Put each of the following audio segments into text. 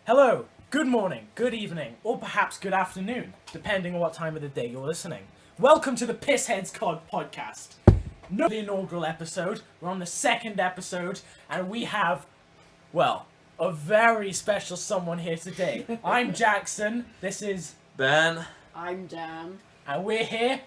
Hello, good morning, good evening, or perhaps good afternoon, depending on what time of the day you're listening. Welcome to the Pisshead's podcast. No, the inaugural episode. We're on the second episode, and we have, well, a very special someone here today. I'm Jackson. This is Ben. I'm Dan. And we're here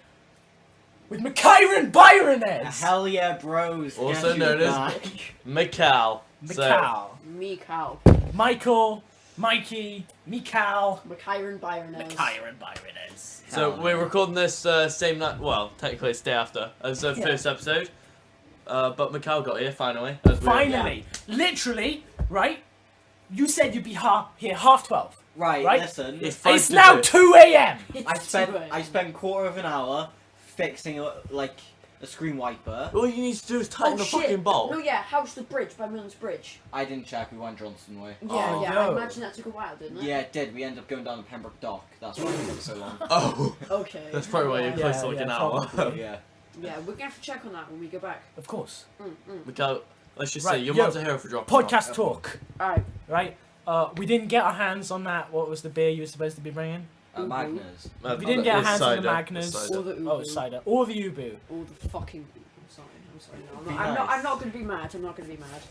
with Myron Byronez. Hell yeah, bros. Also Guess known who's as back? Mikal. Mikal. Mikal. Michael. Mikey. Mikal. Myron Byronez. Myron Byronez. So we're recording this same night. Well, technically it's day after as the first episode. But Mikal got here finally. Finally, literally, right? You said you'd be here half 12. Right, listen. It's now 2 a.m. I spent quarter of an hour fixing like a screen wiper. All you need to do is tighten the fucking bolt. No, yeah, how's the bridge by Millen's Bridge? I didn't check, we went Johnston way. Yeah, Oh, yeah, no. I imagine that took a while, didn't it? Yeah, it did. We ended up going down to Pembroke Dock. That's why it took so long. Oh. Okay. That's probably why you're yeah. close to like an hour. probably. Yeah. Yeah, we're gonna have to check on that when we go back. Of course. Mikal, let's just Right, say your yo, mum's a hero for dropping. Podcast talk, Alright. right? We didn't get our hands on that. What was the beer you were supposed to be bringing? Magnus. We didn't get our hands on the cider. Magnus. Cider. Or the Ubu. Oh, cider. Or the Ubu. Or the fucking... I'm sorry. No, Be I'm not nice. gonna be mad. I'm not gonna be mad.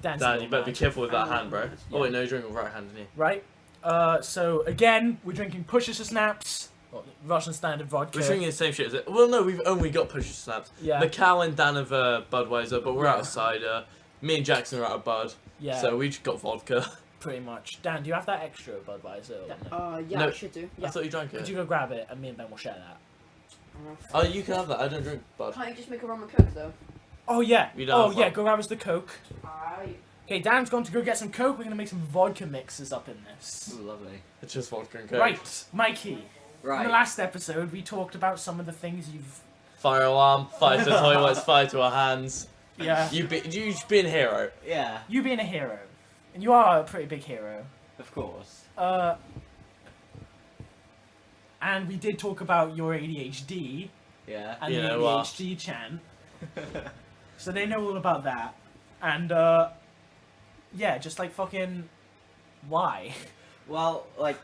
Dan's Dan, a you better be little careful with that Yeah. hand, bro. Oh wait, no, you're drinking with right hand, didn't you? mad. Right? So, again, we're drinking Pushes and Snaps. Russian standard vodka. We're drinking the same shit as it. Well, no, we've only got Pusher Snaps. Yeah. Mikal and Dan have Budweiser, but we're out of cider. Me and Jackson are out of Bud. Yeah, So we just got vodka. pretty much. Dan, do you have that extra Budweiser? Or no? Yeah, No. I should do. Yeah. I thought you drank Could it. you go grab it and me and Ben will share that? Oh, you can have that. I don't drink Bud. Can't you just make a rum and coke though? Oh, yeah. We don't Oh, have yeah, one. go grab us the Coke. Alright. Okay, Dan's gone to go get some Coke. We're going to make some vodka mixes up in this. Ooh, lovely. It's just vodka and coke. Right, Mikey. In the Right. last episode, we talked about some of the things you've... Fire alarm, fire to toilets, fire to our hands. Yeah. You being a hero. Yeah, You being a hero. And you are a pretty big hero. of course. And we did talk about your ADHD Yeah. and You the know what? ADHD chan. So they know all about that. And, yeah, just like fucking... Why? Well, like,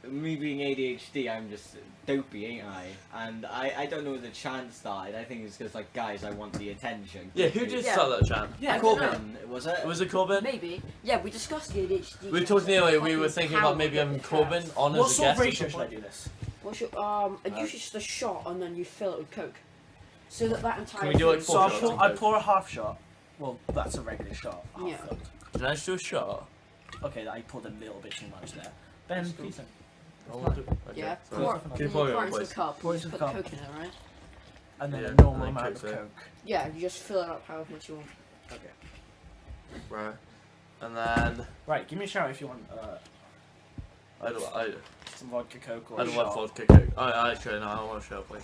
me being ADHD, I'm just dopey, ain't I? And I don't know where the chant started. I think it's because, like, guys, I want the attention. Yeah, who did Yeah. start that chant? Yeah, I don't know. Corbin, was it? Was it Corbin? Maybe. Yeah, we discussed the ADHD. We were talking earlier, we were thinking about maybe having Corbin on What as a sort of guest or ratio should I something. do this? What's your, usually just a shot and then you fill it with Coke. So that entire Can we do, like, thing- So Four I'll shots pour, of I Coke. pour a half shot. Well, that's a regular shot. Half Yeah. filled. Can I just do a shot? Okay, I poured a little bit too much there. Ben, That's cool. please don't. I want to. Okay, Yeah, sorry. pour, Can you you pour it pour in, into the please? cup. Pour You it just into put the the cup. Coke in it, right? And then Yeah, a normal I amount think of so. Coke. Yeah, you just fill it up however much you want. Okay. Right. And then Right, give me a shout if you want I some vodka Coke or I a don't shot. want vodka coke. I actually no, I want a shot, please.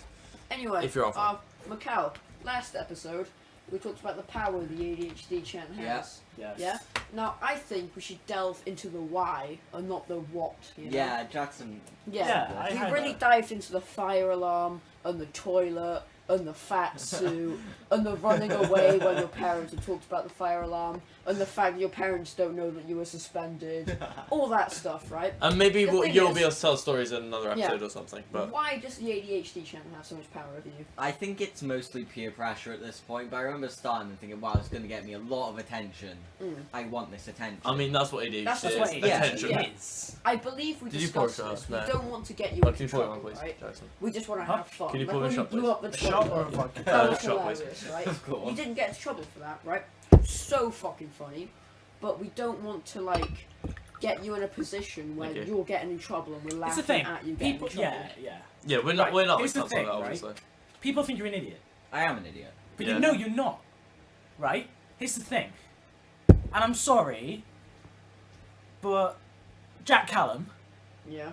Anyway, If you're offering. Macau, last episode, we talked about the power the ADHD chant has. Yes. Yeah? Now, I think we should delve into the why and not the what, you know? Yeah, Jackson. Yeah, I We had really that. dived into the fire alarm and the toilet and the fat suit and the running away when your parents had talked about the fire alarm and the fact that your parents don't know that you were suspended. All that stuff, right? And maybe The thing you'll is- be able to tell stories in another Yeah. episode or something. But Why does the ADHD chant have so much power over you? I think it's mostly peer pressure at this point, but I remember starting and thinking, wow, it's going to get me a lot of attention. Mm. I want this attention. I mean that's what ADHD That's is. what it Attention. Yeah. is. I believe we Did you pour discussed a this. shot? We No. don't want to get you Oh, into can you pour trouble, one, please, right? Jackson? We just want to Huh? have fun. Can you Like pour me a when shot, blew please? up the A shot or a toilet. vodka? That was shot, please. hilarious, right? Of course. You didn't get into trouble for that, right? So fucking funny. But we don't want to like get you in a position where Okay. you're getting in trouble and we're It's laughing the thing. at you getting People, in trouble. yeah. Yeah, we're not Right, we're not here's the like something thing, like that, right? obviously. People think you're an idiot, I am an idiot. but Yeah. you know you're not. Right? Here's the thing. And I'm sorry, but Jack Callum. Yeah.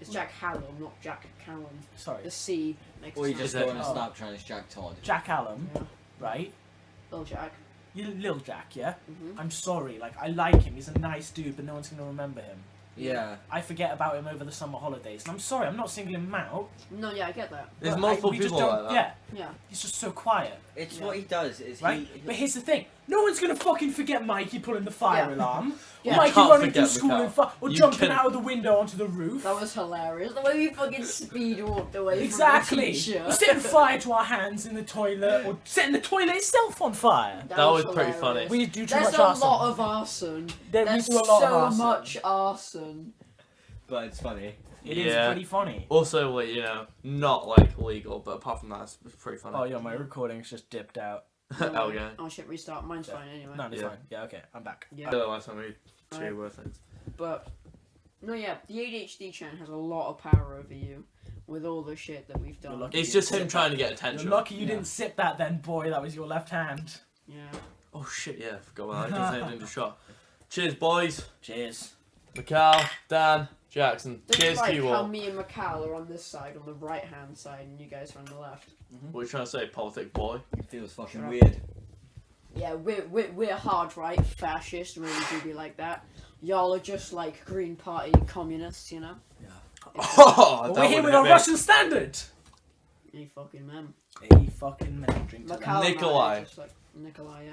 It's Jack Hallam, not Jack Callum. Sorry, The C makes Or you it just sound go on a Oh. snap trying to Jack Todd. Jack Callum. Yeah. Right? Little Jack. You little Jack, yeah. Mhm. I'm sorry. Like I like him. He's a nice dude, but no one's gonna remember him. Yeah. I forget about him over the summer holidays, and I'm sorry. I'm not singling him out. No, yeah, I get that. There's but multiple we just people don't- like that. Yeah, Yeah. he's just so quiet, It's Yeah. what he does. Is right? he? But here's the thing. No one's gonna fucking forget Mikey pulling the fire Yeah. alarm. Yeah. Mikey Can't running through forget school Mikhail. or You jumping can- out of the window onto the roof. That was hilarious. The way we fucking speed walked away Exactly. from the teacher. Setting fire to our hands in the toilet, or setting the toilet itself on fire. That was pretty hilarious. funny. We do too There's much a arson. lot of arson. We There's do a lot of so arson. much arson. But it's funny. It is Yeah. pretty funny. Also, like, you know, not like legal, but apart from that, it's pretty funny. Oh, yeah, my recording's just dipped out. Oh, yeah. Oh shit, restart. Mine's fine anyway. No, it's Yeah. fine. Yeah, okay, I'm back. Yeah. The last time we two were things. But no, yeah, the ADHD Chan has a lot of power over you with all the shit that we've You're done. lucky. It's just him trying to get attention. You're lucky you Yeah. didn't sip that then, boy. That was your left hand. Yeah. Oh shit, yeah, I forgot about that. I didn't do shot. Cheers, boys. Cheers. Mikhail, Dan, Jackson. This Cheers is like to you how all. me and Macau are on this side, on the right hand side, and you guys are on the left. What are you trying to say, politic boy? It feels fucking Shut up. weird. Yeah, we're hard right, fascist, really do be like that. Y'all are just like Green Party communists, you know? Oh, But that we're here would with hit our me. Russian standard. You fucking man. Hey, fucking man, drink to Macau that. Nikolai. And I are just like, Nikolai, yeah.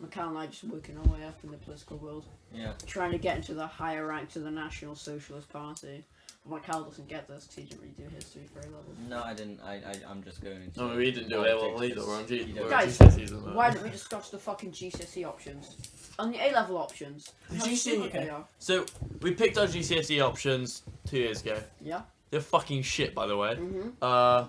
Macau and I just working our way up in the political world. Yeah. Trying to get into the higher ranks of the National Socialist Party. Macau doesn't get this because he didn't really do history very level. No, I didn't. I'm just going into. No, we didn't do it well either. We're on G. You We're on don't- Guys, GCSEs and that. Why don't we discuss the fucking GCSE options? On the A-level options. Did how you see- stupid okay. they are. So we picked our GCSE options 2 years ago. Yeah. They're fucking shit, by the way. Mm-hmm.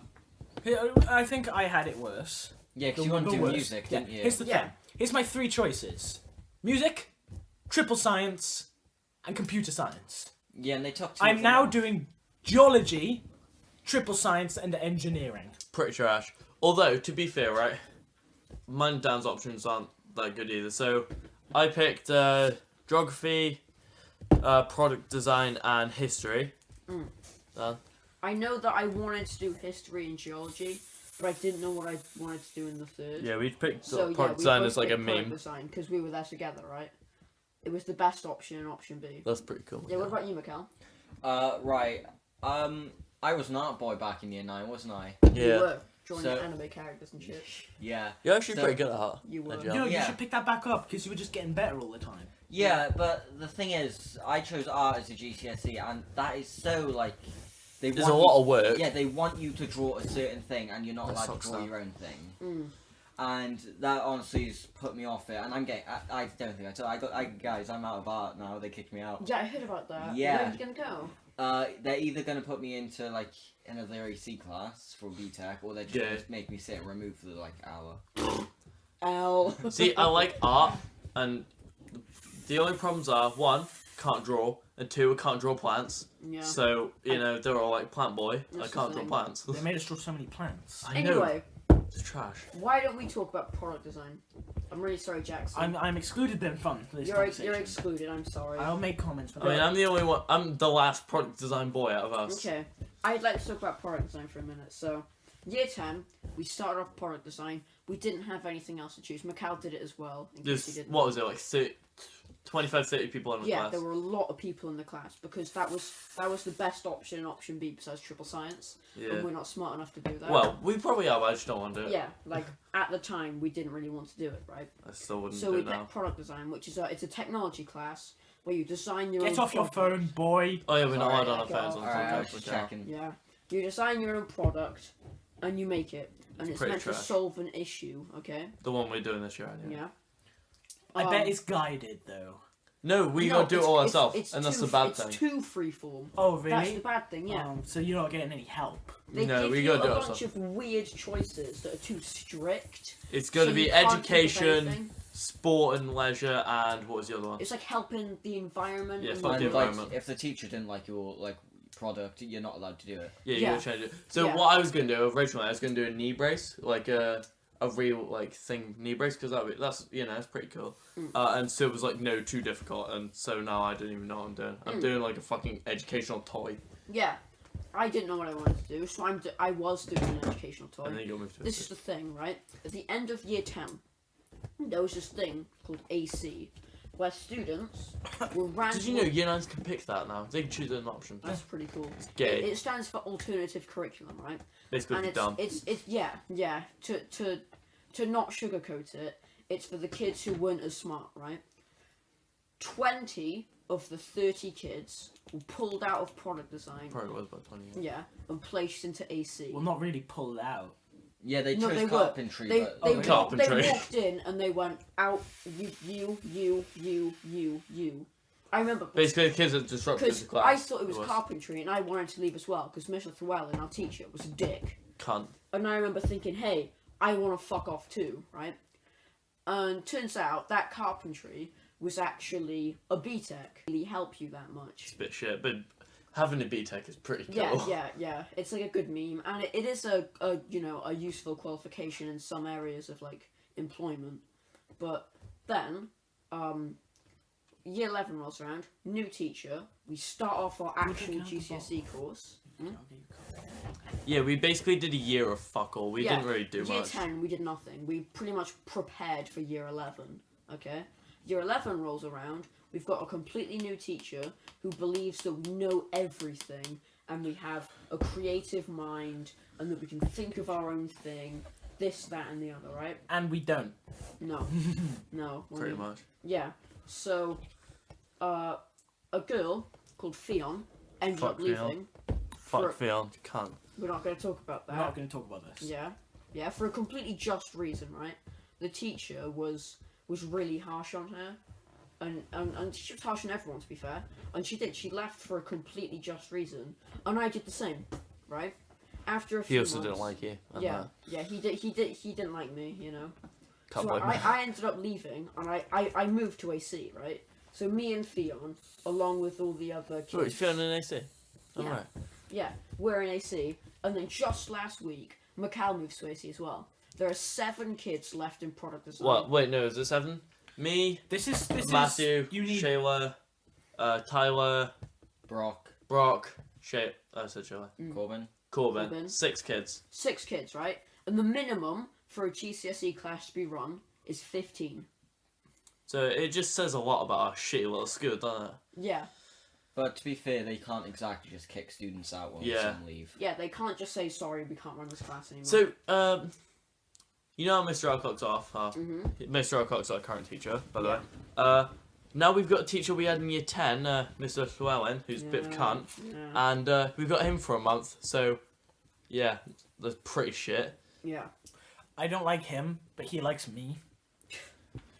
I think I had it worse. Yeah, because The you want to do worst. music, Yeah. didn't you? Here's the Yeah. thing. Here's my 3 choices: music, triple science, and computer science. Yeah, and they took. two I'm of now them off. doing geology, triple science, and engineering. Pretty trash. Although, to be fair, right, mine and Dan's options aren't that good either. So I picked geography, product design, and history. Mm. Dan? I know that I wanted to do history and geology, but I didn't know what I wanted to do in the third. Yeah, we picked So yeah, product we design both as like a picked product meme. design because we were there together, right? It was the best option and option B. That's pretty cool. Yeah, what about you, Mikhail? Right. I was an art boy back in year 9, wasn't I? You Yeah. were drawing So- anime characters and shit. Yeah. You're actually So- pretty good at that. You were. Nigel. You know, you Yeah. should pick that back up because you were just getting better all the time. Yeah, but the thing is, I chose art as a GCSE, and that is so like. They There's a want lot you- of work. Yeah, they want you to draw a certain thing, and you're not That allowed to sucks draw now. your own thing. Mm. And that honestly has put me off it. And I'm getting. I don't think I told. Guys, I'm out of art now. They kicked me out. Yeah, I heard about that. Yeah. Where are you gonna go? They're either gonna put me into like another AC class for BTEC, or they're just Yeah. gonna make me sit and remove for like hour. L. See, I like art, and the only problems are 1, can't draw, and 2, I can't draw plants. Yeah. So they're all like plant boy. I That's the can't draw thing. plants. They made us draw so many plants. I know. Anyway, It's trash. why don't we talk about product design? I'm really sorry, Jackson. I'm excluded then from this You're conversation. excluded. I'm sorry. I'll make comments. But I mean, I'm the only one. I'm the last product design boy out of us. Okay, I'd like to talk about product design for a minute. So, year 10, we started off product design. We didn't have anything else to choose. Macau did it as well. In case you There's didn't. what was it like 25, 30 people in the Yeah, class. there were a lot of people in the class because that was the best option and option B besides triple science, Yeah. and we're not smart enough to do that. Well, we probably are, but I just don't want to do it. yeah, like at the time we didn't really want to do it, right? I still wouldn't So do we it now. picked product design, which is it's a technology class where you design your Get own off your product. phone, boy. Oh yeah, we're not Sorry, allowed on our okay, phones on I'll- the Alright, I was podcast. just Okay. checking. Yeah, you design your own product, and you make it, and it's Pretty meant to trash. solve an issue. Okay. The one we're doing this year, anyway. Yeah. I bet Um, it's guided though. No, we no, gotta do it it's- all it's- ourselves, it's and that's too- the bad it's thing. too freeform. Oh That's really? the bad thing. Yeah. So you're not getting any help. They No, give we you gotta do a it bunch of weird choices that are too strict. It's gonna so be you can't think of education, anything. sport and leisure, and what was the other one? It's like helping the environment. Yeah, and fuck the the And like, environment. if the teacher didn't like your like product, you're not allowed to do it. Yeah, you Yeah. gotta change it. So Yeah. what I was gonna do originally, I was gonna do a knee brace, like a real like thing knee brace, because that's that's pretty cool. Mm. And so it was like no too difficult, and so now I don't even know what I'm doing. I'm Mm. doing like a fucking educational toy, Yeah. I didn't know what I wanted to do, so I was doing an educational toy. and then you got moved to. This is the thing, right? At the end of year 10, there was this thing called AC, where students were randomly... Did you know Year 9s can pick that now? They can choose an option. That's pretty cool. It's gay. It stands for alternative curriculum, right? Basically, And it's dumb. it's yeah. To not sugarcoat it, it's for the kids who weren't as smart, right? 20 of the 30 kids were pulled out of product design. Probably was about 20 years. Yeah, and placed into AC. Well, not really pulled out. Yeah, they No, chose they were. carpentry, They, but they, Okay. Carpentry. they walked in and they went out. You. I remember Basically, the kids that disrupted because the class. I thought it was carpentry and I wanted to leave as well because Mr. Llewellyn, our teacher, was a dick. Cunt. And I remember thinking, hey, I want to fuck off too, right? And turns out that carpentry was actually a BTEC. Really help you that much. It's a bit shit, but having a BTEC is pretty cool. Yeah. It's like a good meme, and it is a useful qualification in some areas of like employment. But then, year 11 rolls around, new teacher. We start off our actual GCSE course. Yeah, we basically did a year of fuck all. We didn't really do Year much. 10, we did nothing. We pretty much prepared for year 11. Okay, year 11 rolls around. We've got a completely new teacher who believes that we know everything and we have a creative mind and that we can think of our own thing, this, that, and the other, right? And we don't. No. No. Pretty much. Yeah. So, a girl called Fion ended Fuck up leaving. Fuck Fion, you can't. We're not going to talk about that. We're not going to talk about this. Yeah. Yeah, for a completely just reason, right? The teacher was really harsh on her. And she was harsh on everyone, to be fair. And she left for a completely just reason. And I did the same, right? After a few He also months, didn't like you. And Yeah, yeah, he didn't like me, you know. Can't So blame him. I ended up leaving, and I moved to AC, right? So me and Fion, along with all the other kids... Wait, you feeling an AC? Yeah. Alright. Yeah, we're in AC, and then just last week, Mikal moves to AC as well. There are 7 kids left in product design. What? Wait, no, is it 7? Me, This Matthew, is you need Shayla, Tyler, Brock, I said Shayla. Corbin. Corbin. 6 kids. 6 kids, right? And the minimum for a GCSE class to be run is 15. So it just says a lot about our shitty little school, doesn't it? Yeah. But to be fair, they can't exactly just kick students out when Yeah. some leave. Yeah, they can't just say, sorry, we can't run this class anymore. So, you know how Mr. Alcock's off? Mm-hmm. Mr. Alcock's our current teacher, by the way. Now we've got a teacher we had in year 10, Mr. Llewellyn, who's a bit of a cunt. Yeah. And we've got him for a month, so yeah, that's pretty shit. Yeah. I don't like him, but he likes me.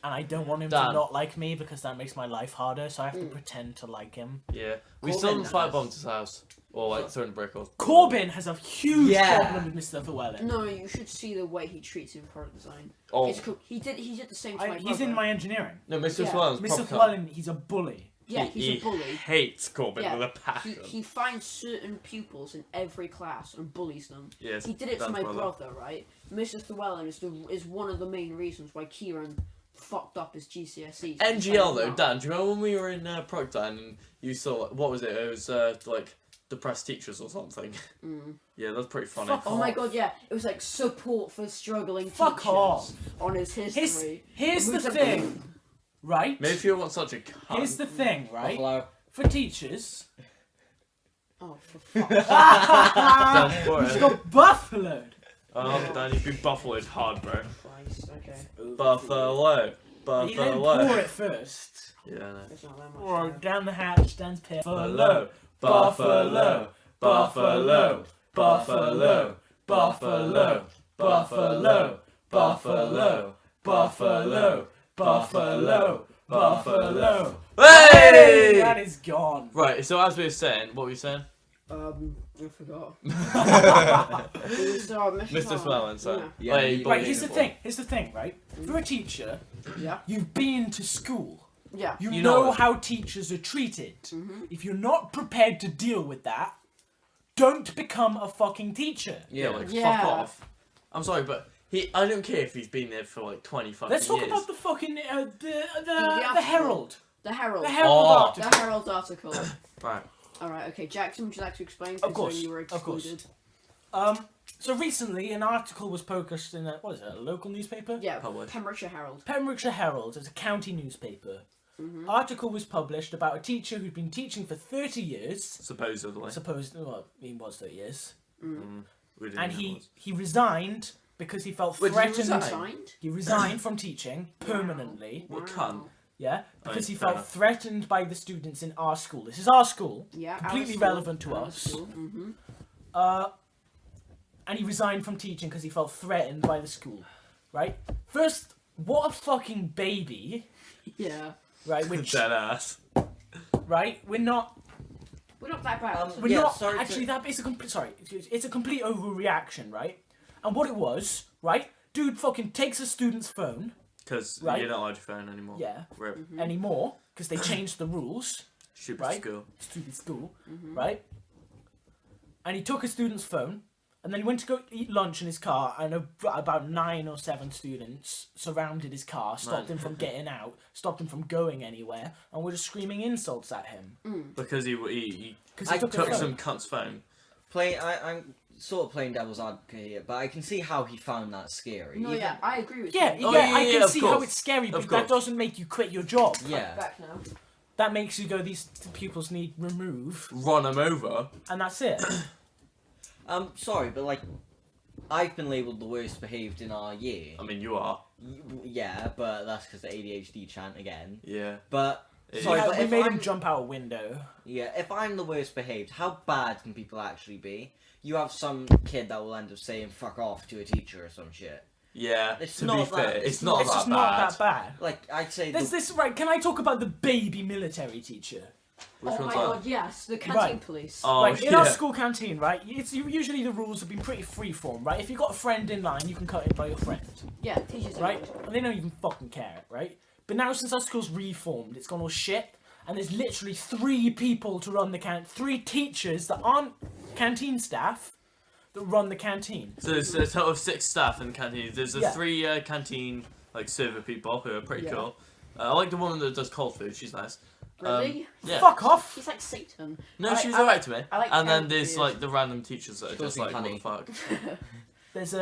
And I don't want him Dan. to not like me because that makes my life harder, so I have to pretend to like him. Yeah. We Corbin still haven't has- firebombed his house. Or like thrown a brick or... Corbin has a huge Yeah. problem with Mr. Llewellyn. No, you should see the way he treats you in product design. Oh, It's cool. He did the same to my He's brother. in my engineering. no, Mr. Yeah. Llewellyn's Mr. proper cunt. Llewellyn, he's a bully. Yeah, he's he a bully. hates Corbin Yeah, with a passion. He finds certain pupils in every class and bullies them. Yes, He did it to Dan's my brother, right? Mr. Llewellyn is one of the main reasons why Kieran fucked up his GCSEs. NGL though, Dan, do you remember when we were in product design and you saw, what was it? It was like depressed teachers or something. Yeah, that's pretty funny. Fuck Oh my god, yeah. It was like support for struggling Fuck teachers off. on his history. Here's the With the- thing, right? Maybe if you want such a cunt. Here's the thing, right? Buffalo. For teachers, Oh, for fuck. Dan, for he's it. got buffaloed. Oh, Dan, you've been buffaloed hard, bro. Christ, okay. Buffalo. He let him Buffalo. pour it first. Yeah, I know. There's not that much. Or there. down the hatch, Dan's pit. Buffalo. Buffalo. Buffalo. Buffalo. Buffalo. Buffalo. Buffalo. Buffalo. Buffalo. Buffalo. Hey! That is gone. Right, so as we were saying, what were you saying? I forgot. It was, Mr. Llewellyn, sorry. Yeah, Wait, he- Right, Bullying here's the thing, right? For a teacher, Yeah. you've been to school. Yeah. You, You know know it. how teachers are treated. If you're not prepared to deal with that, don't become a fucking teacher. Yeah, like Yeah. fuck off. I'm sorry, but I don't care if he's been there for like 20 fucking Let's talk years. about the fucking the article. Herald. The Herald. The Herald Oh. article. The Herald article. Right. Alright, okay. Jackson, would you like to explain? Of course, considering you were of course. excluded. So recently, an article was published in a local newspaper? Yeah, Published. Pembrokeshire Herald. Pembrokeshire Herald. It's a county newspaper. Article was published about a teacher who'd been teaching for 30 years. Supposedly. Supposed, well, he was 30 years. We didn't And know it was. he resigned because he felt Wait, did he threatened. resign? Signed? He resigned from teaching permanently. What cunt? Yeah, because he fair felt enough. threatened by the students in our school. This is our school. Yeah, Completely relevant to us. And he resigned from teaching because he felt threatened by the school. Right? First, what a fucking baby. Yeah. Right? Which, Dead ass. right? We're not that bad. We're Yeah, not sorry to- actually. That it's a complete. Sorry, it's a complete overreaction, right? And what it was, right? Dude, fucking takes a student's phone. Because Right. you're not allowed your phone anymore. Yeah. Rip. Anymore because they changed the rules. Stupid Right. school. Stupid school, right? And he took a student's phone, and then he went to go eat lunch in his car, and about 9 or 7 students surrounded his car, stopped him from getting out, stopped him from going anywhere, and were just screaming insults at him. Because he Because he took, took a phone. some cunt's phone. I'm sort of playing devil's advocate here, but I can see how he found that scary. No, Even- yeah, I agree with Yeah, you. Oh, yeah, I yeah, can of see how course. it's scary, but Of that course. doesn't make you quit your job. Yeah. Back now. That makes you go, these pupils need removed, Run him over. and that's it. Sorry, but like, I've been labelled the worst behaved in our year. I mean, you are. Yeah, but that's because the ADHD chant again. Yeah. But It sorry, Yeah, but we if made I'm, him jump out a window. yeah, if I'm the worst behaved, how bad can people actually be? You have some kid that will end up saying "fuck off" to a teacher or some shit. Yeah. It's to not be that- fair, it's it's not It's that just bad. not that bad. Like I'd say, There's this, right, can I talk about the baby military teacher? Which Oh my one's god, that? yes, the canteen Right. police. Oh, Right, in yeah. our school canteen, right, it's usually the rules have been pretty freeform, right? If you've got a friend in line, you can cut in by your friend, Yeah, teachers are right? good. And they don't even fucking care, right? But now since our school's reformed, it's gone all shit, and there's literally 3 people to run the 3 teachers that aren't canteen staff that run the canteen. So there's a total of 6 staff in the canteen. There's the Yeah. 3 canteen like server people who are pretty Yeah. cool. I like the woman that does cold food. She's nice. Really? Yeah. Fuck off! He's like Satan. No, I- she was I- alright to me. I like and then cold there's food. like the random teachers that are Still just like, what think the fuck? There's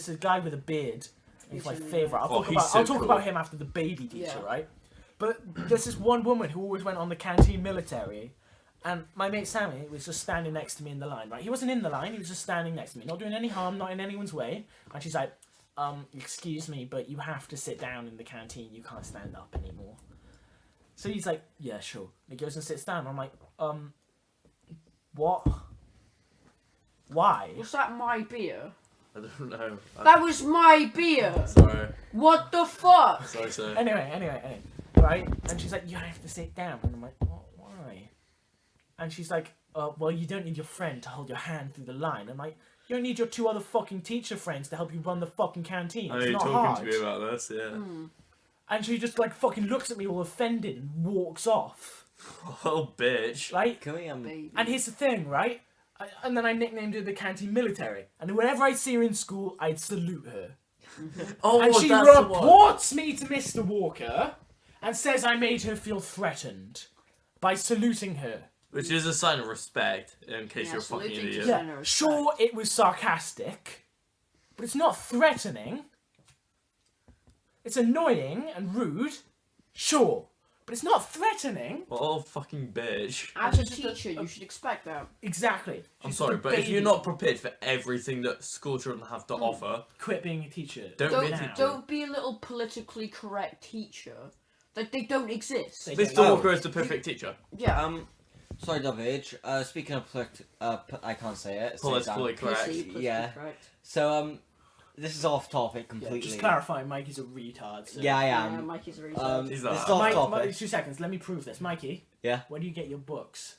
a guy with a beard. He's my He's really favourite. Oh, he's so I'll talk cool. about him after the baby teacher, Yeah. right? But there's this one woman who always went on the canteen military, and my mate Sammy was just standing next to me in the line, right? He wasn't in the line, he was just standing next to me, not doing any harm, not in anyone's way. And she's like, excuse me, but you have to sit down in the canteen, you can't stand up anymore. So he's like, yeah, sure. And he goes and sits down. I'm like, what? Why? Was that my beer? I don't know. That was my beer! Sorry. What the fuck? Sorry, sir. Anyway, right? And she's like, you have to sit down. And I'm like, why? And she's like, well, you don't need your friend to hold your hand through the line. I'm like, you don't need your 2 other fucking teacher friends to help you run the fucking canteen. I know It's you're not talking hard. to me about this, yeah. And she just like fucking looks at me all offended and walks off, Oh, bitch. right? can we Baby. And here's the thing, right? And then I nicknamed her the canteen military. And whenever I'd see her in school, I'd salute her. Oh, And she that's the one. reports me to Mr. Walker and says I made her feel threatened by saluting her. Which is a sign of respect, in case Yeah, you're a fucking saluting to idiot. Sign Yeah, of sure, it was sarcastic, but it's not threatening. It's annoying and rude, sure, but it's not threatening. Oh, fucking bitch. As a It's just a- teacher, you should expect that. Exactly. I'm She's sorry, a but if baby. you're not prepared for everything that school children have to offer, Quit being a teacher. Don't Don't, be a teacher. don't be a little politically correct teacher. Like, they don't exist. They- Mr. Oh. Walker is the perfect teacher. Yeah. Sorry, David. Speaking of I can't say it. Politically Say correct. politically Yeah. correct. So this is off topic Yeah, completely. just clarifying, Mikey's a retard. So. Yeah, I Yeah, am. Mikey's a retard. He's This is not. off Mike, topic. 2 seconds, let me prove this. Mikey. Yeah. Where do you get your books?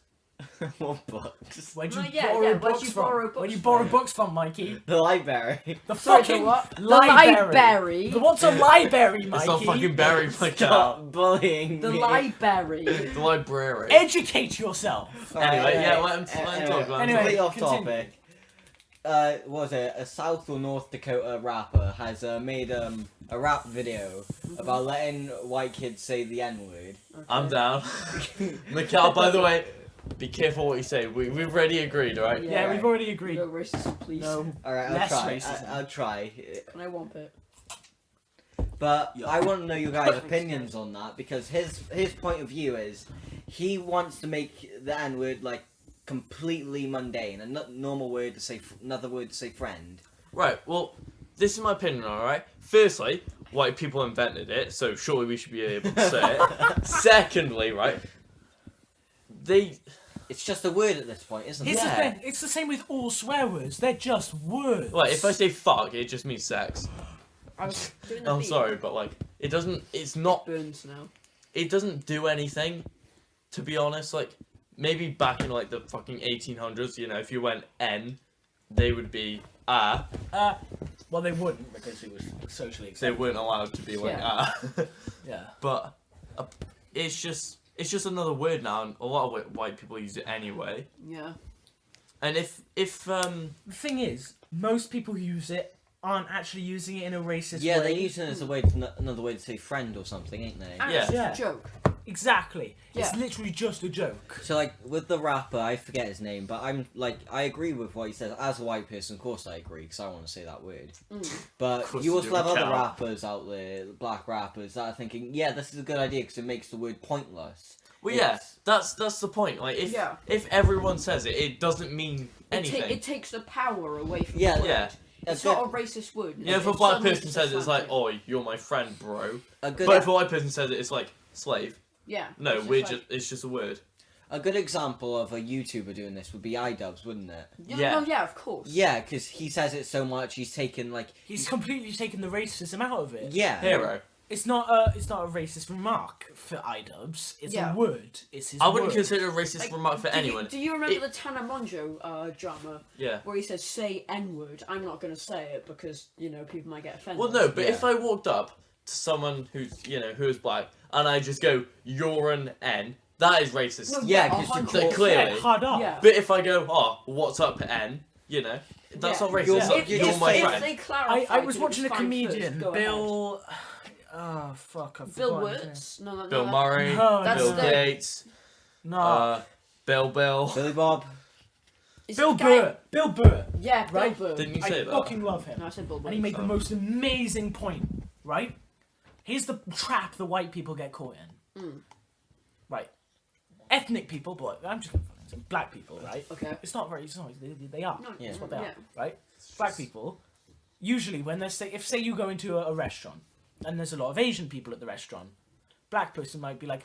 What books? Where do you Well, yeah, borrow yeah, where'd books you from? borrow Where books do you from? borrow books from, Mikey? The library. The Sorry, fucking the what? The library. library. What's a library, Mikey? It's not fucking Barry Mike out. Stop bullying The me. library. The library. Educate yourself. Anyway, yeah, let him Anyway, talk. Let him anyway, completely talk. off continue. topic. What was it? A South or North Dakota rapper has made a rap video about letting white kids say the N-word. I'm down. Mikhail, by the way, be careful what you say. We've already agreed, right? Yeah. Yeah, we've already agreed. No racism, please. No. Alright, I'll Less try. racism. I'll try. Can I want it? But Yeah. I want to know your guys' Thanks, opinions on that because his point of view is he wants to make the N-word like completely mundane, a normal word to say, another word to say friend. Right, well, this is my opinion, alright? Firstly, white people invented it, so surely we should be able to say it. Secondly, right, It's just a word at this point, isn't Here's it? the thing. It's the same with all swear words. They're just words. like, if I say fuck, it just means sex. I was doing the I'm beat. sorry, but like, it doesn't, it's It not, burns now. it doesn't do anything, to be honest. Like, maybe back in like the fucking 1800s, you know, if you went N, they would be Well, they wouldn't because it was socially they acceptable. weren't allowed to be like Yeah. But it's just another word now, and a lot of white people use it anyway. Yeah. And if The thing is, most people who use it aren't actually using it in a racist Yeah, way. they're using it as a way another way to say friend or something, ain't they? And Yeah. it's just Yeah. a joke. Exactly. It's Yeah. literally just a joke. So like with the rapper, I forget his name, but I agree with what he says. As a white person, of course I agree because I want to say that word. But course you you also do, have other Cal. rappers out there, black rappers, that are thinking, yeah, this is a good idea because it makes the word pointless. well, yeah, that's the point. Like, Yeah. if everyone says it, it doesn't mean anything. It takes the power away from Yeah, the word. yeah. It's A not a good- racist word. Yeah, if a It's black suddenly person just says it, it's like, slang. "Oi, you're my friend, bro." A good But if a white person says it, it's like slave. Yeah. No, it's we're like- just it's just a word. a good example of a YouTuber doing this would be iDubbbz, wouldn't it? Yeah. No, yeah, of course. Yeah, because he says it so much, he's taken like He's completely taken the racism out of it. yeah. Hero. It's not a racist remark for iDubbbz. It's Yeah. a word. It's his I wouldn't word. consider a racist Like, remark for do anyone. You, do you remember It- the Tana Mongeau drama Yeah. where he says "say N-word"? I'm not going to say it because people might get offended. Well, no, but Yeah. if I walked up to someone who is black and I just go, "You're an N," that is racist. No, Yeah, yeah, 'cause you 100%. call- clearly. Yeah, hard up. Yeah. But if I go, "Oh, what's up, N?" You know, that's Yeah. not racist. You're- It's like, you're you're just my saying- If friend. they clarify, I was that watching a it's fine comedian, first, go Bill. Oh fuck! I've Bill forgotten his name. Wirtz? No, Bill Murray, No, That's Bill the- Gates, No, Bill. Billy Bob. Is Bill it the guy- Burr. Bill Burr. Yeah, Bill Right? Burr. Didn't you I say that? fucking love him. No, I said Bill Burr. And he made the Oh. most amazing point. Right? Here's the trap the white people get caught in. Right. Ethnic people, but I'm just gonna fucking say black people, right? Okay. It's not they are. No, Yeah. That's what they yeah. are, right? Black people, usually when they say, if you go into a restaurant and there's a lot of Asian people at the restaurant, black person might be like,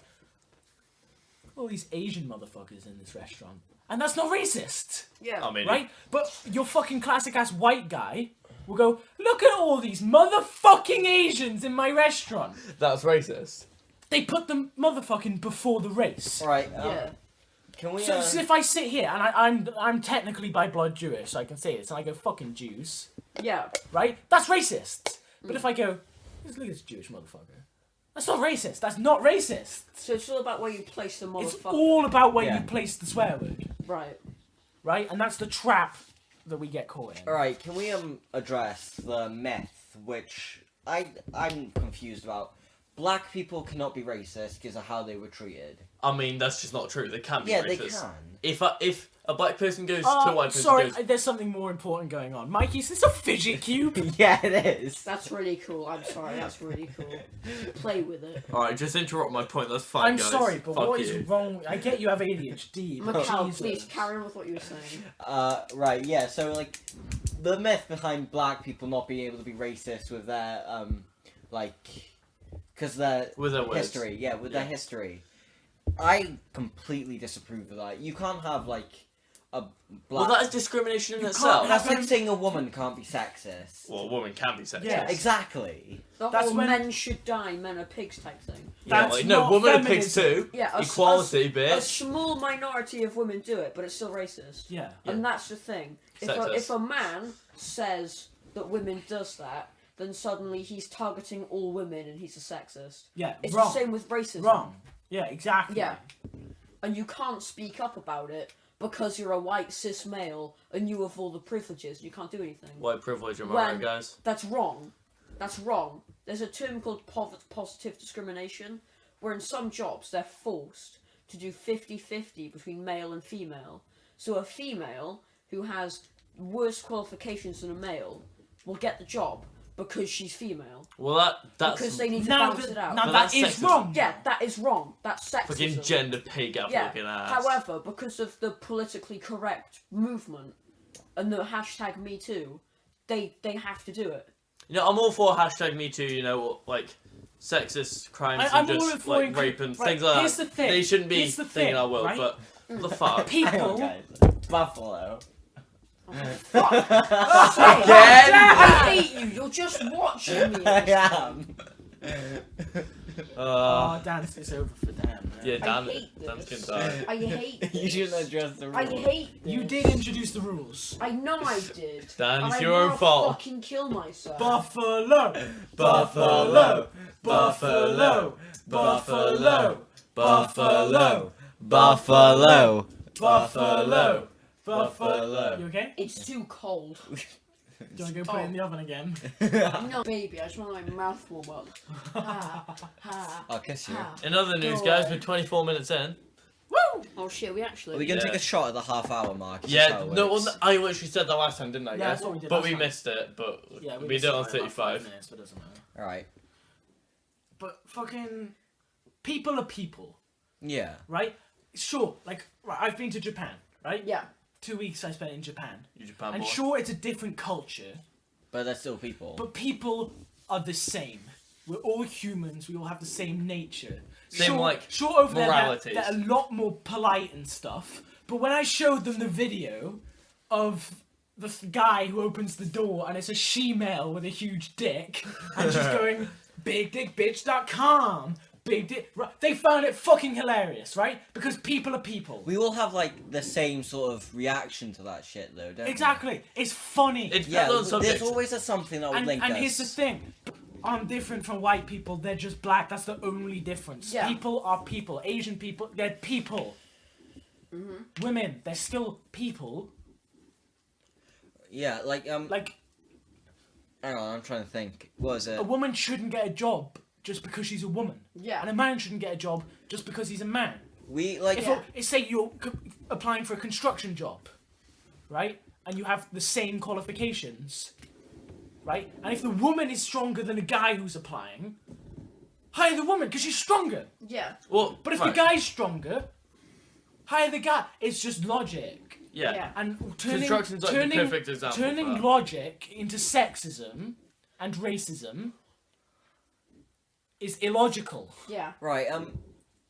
all these Asian motherfuckers in this restaurant. And that's not racist, Yeah. I mean, right? But your fucking classic ass white guy will go, look at all these motherfucking Asians in my restaurant. that's racist. They put the motherfucking before the race. Right. Yeah. Can we? So if I sit here and I'm technically by blood Jewish, so I can say this, and I go fucking Jews, Yeah. right? That's racist. But if I go, look at this Jewish motherfucker, that's not racist. That's not racist. So it's all about where you place the It's motherfucker. all about where Yeah. you place the swear word, Right. right? And that's the trap that we get caught in. All right. Can we address the myth, which I'm confused about? Black people cannot be racist because of how they were treated. I mean, that's just not true. They can be Yeah, racist. they can. If a black person goes to a white person, sorry, goes, there's something more important going on. Mikey, is this a fidget cube? Yeah, it is. That's really cool. I'm sorry. That's really cool. Play with it. all right, just interrupt my point. That's fine, I'm guys. sorry, but Fuck what is you. wrong? I get you have ADHD, but Macau, Jesus. please carry on with what you were saying. Right. Yeah. So like, the myth behind black people not being able to be racist with their because their With their words. history. Yeah, with their Yeah. history. I completely disapprove of that. You can't have like a Well, black. that is discrimination in You itself. can't That's have- like saying a woman can't be sexist. Well, a woman can be sexist. Yeah. Exactly. The That's whole when- men should die, men are pigs type thing. Yeah, That's like, no, not women are pigs feminism. too. Yeah, Equality, a bitch. small minority of women do it, but it's still racist. Yeah. And that's the thing. Sexist. If a man says that women does that, then suddenly he's targeting all women and he's a sexist. Yeah, It's wrong. the same with racism. Wrong. Yeah, exactly. Yeah. And you can't speak up about it because you're a white cis male and you have all the privileges. You can't do anything. White privilege, am I When- right, guys? That's wrong. That's wrong. There's a term called positive discrimination, where in some jobs they're forced to do 50-50 between male and female. So a female who has worse qualifications than a male will get the job because she's female. Well, that's Because they need to Now, balance it out. now But that that's is sexism. wrong. Yeah, that is wrong. That's fucking sexism. gender pay gap looking ass. However, because of the politically correct movement and the hashtag Me Too, they have to do it. You know, I'm all for #MeToo. You know, like sexist crimes I'm and all just for like rape and right, things like here's that. the thing. They shouldn't be Here's the thinking thing, our world, right? but the fuck. Hang on, People. guys. Buffalo. Fuck. Again? I hate you. You're just watching me. I am. Oh, Dan, it's over for Dan. Man. Yeah, Dan, hate Dan's this. gonna die. I hate this. You shouldn't address the I rule. hate this. You did introduce the rules. I know I did. Dan, And it's I your own wanna fault. fucking kill myself. Buffalo. Buffalo. Buffalo. Buffalo. Buffalo. Buffalo. Buffalo. Buffalo. You okay? It's too cold. Do you want to go put it in the oven again? No, baby, I just want my mouth warm up. Ha, ha, I'll kiss you. ha. In other news, guys, we're 24 minutes in. Woo! Oh shit, we actually. Are we gonna Yeah. take a shot at the half-hour mark? Is this Yeah, how it no, works? well, I literally said that last time, didn't I? Yeah, guys? that's what we did But last we time. missed it, but Yeah, we missed did it by on about 5 35. minutes, but it doesn't matter. Alright. But fucking people are people, Yeah. right? Sure, like right, I've been to Japan, right? Yeah. 2 weeks I spent in Japan, You Japan and boy. sure it's a different culture, But they're still people. but people are the same. We're all humans. We all have the same nature. Same, sure, like, sure over there moralities. they're a lot more polite and stuff. But when I showed them the video of the guy who opens the door and it's a she-male with a huge dick and she's going bigdickbitch.com, big dick. They found it fucking hilarious, right? Because people are people. We all have like the same sort of reaction to that shit, though, don't we? Exactly. It's funny. It Yeah, depends on there's subject. always something that would link And us. here's the thing. I'm different from white people. They're just black. That's the only difference. Yeah. People are people. Asian people, they're people. Mm-hmm. Women, they're still people. Yeah, like Like, hang on, I'm trying to think. What was it? a woman shouldn't get a job just because she's a woman. Yeah. And a man shouldn't get a job just because he's a man. We like If say you're applying for a construction job, right? And you have the same qualifications, right? And if the woman is stronger than a guy who's applying, hire the woman because she's stronger. Yeah. Well, But if right. the guy's stronger, hire the guy. It's just logic. Yeah. Yeah. And turning, Construction's like the perfect example for turning that. logic into sexism and racism is illogical. Yeah. right.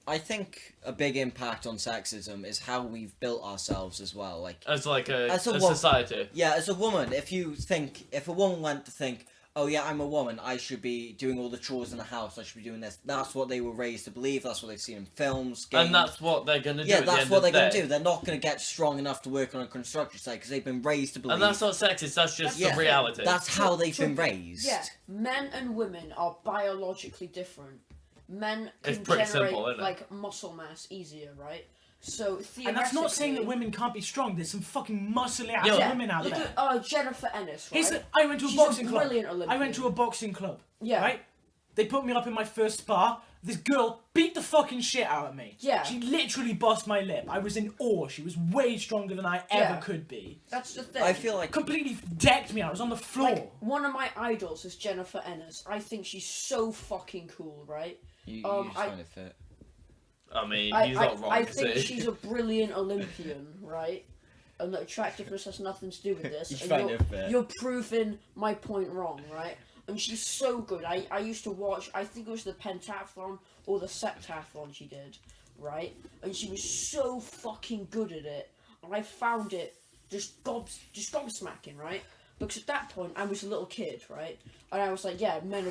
I think a big impact on sexism is how we've built ourselves as well. Like, As like a As a wo- society. yeah, as a woman, if a woman went to think, oh yeah, I'm a woman, I should be doing all the chores in the house, I should be doing this. That's what they were raised to believe. That's what they've seen in films, games. And that's what they're gonna do. yeah, at the that's end what of they're the gonna day. do. They're not gonna get strong enough to work on a construction site because they've been raised to believe. And that's not sexist. That's just yeah, the reality. That's how they've So- been raised. Yeah. Men and women are biologically different. Men can It's pretty generate simple, isn't it? like muscle mass easier, right? So theoretically. And that's not saying that women can't be strong. There's some fucking muscly ass Yeah. women out Look there. at Jennifer Ennis, right? I went to a She's boxing a club. brilliant I went Olympian. to a boxing club. Yeah. Right? They put me up in my first spar. This girl beat the fucking shit out of me. Yeah. She literally bust my lip. I was in awe. She was way stronger than I ever Yeah. could be. That's the thing. I feel like Completely decked me out. I was on the floor. like one of my idols is Jennifer Ennis. I think she's so fucking cool, right? you just I- find it fit. I mean, I, he's I, not wrong. I is think he? she's a brilliant Olympian, right? And that attractiveness has nothing to do with this. You and find it fair. you're proving my point wrong, right? And she's so good. I used to watch, I think it was the pentathlon or the septathlon she did, right? And she was so fucking good at it. And I found it just gobsmacking, right? Because at that point, I was a little kid, right? And I was like, yeah, men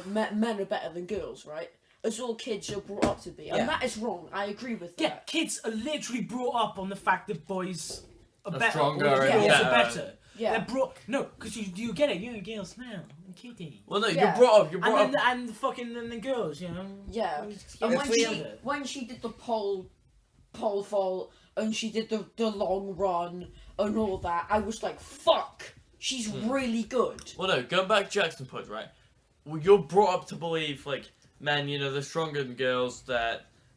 are better than girls, right? As all kids are brought up to be. And Yeah. that is wrong. I agree with Yeah, that. kids are literally brought up on the fact that boys are better. stronger or and girls are better. better. Yeah. They're brought... No, because you get it. You're a girl smell. I'm kitty. Well, no, Yeah. you're brought up. You're And brought then up. and the fucking then the girls, you know. Yeah. It's And If we- when she did the pole vault and she did the long run and all that, I was like, fuck, she's really good. Well, no, going back to Jackson Point, right? Well, you're brought up to believe, like, men, you know, they're stronger than girls,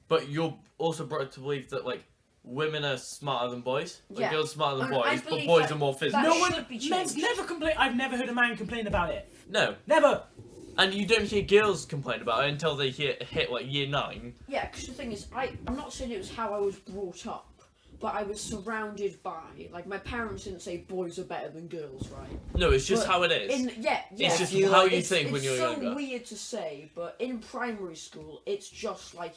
but you're also brought up to believe that, like, women are smarter than boys. Like, Yeah. girls are smarter than And I boys, but believe boys that- are more that physical. No should one, be men's changed. never complain. I've never heard a man complain about it. No. Never. And you don't hear girls complain about it until they hit like, year 9. Yeah, because the thing is, I'm not saying it was how I was brought up, but I was surrounded by, like, my parents didn't say boys are better than girls, right? No, it's just But how it is. It's just how you it's, think when you're It's so younger. weird to say, but in primary school, it's just like,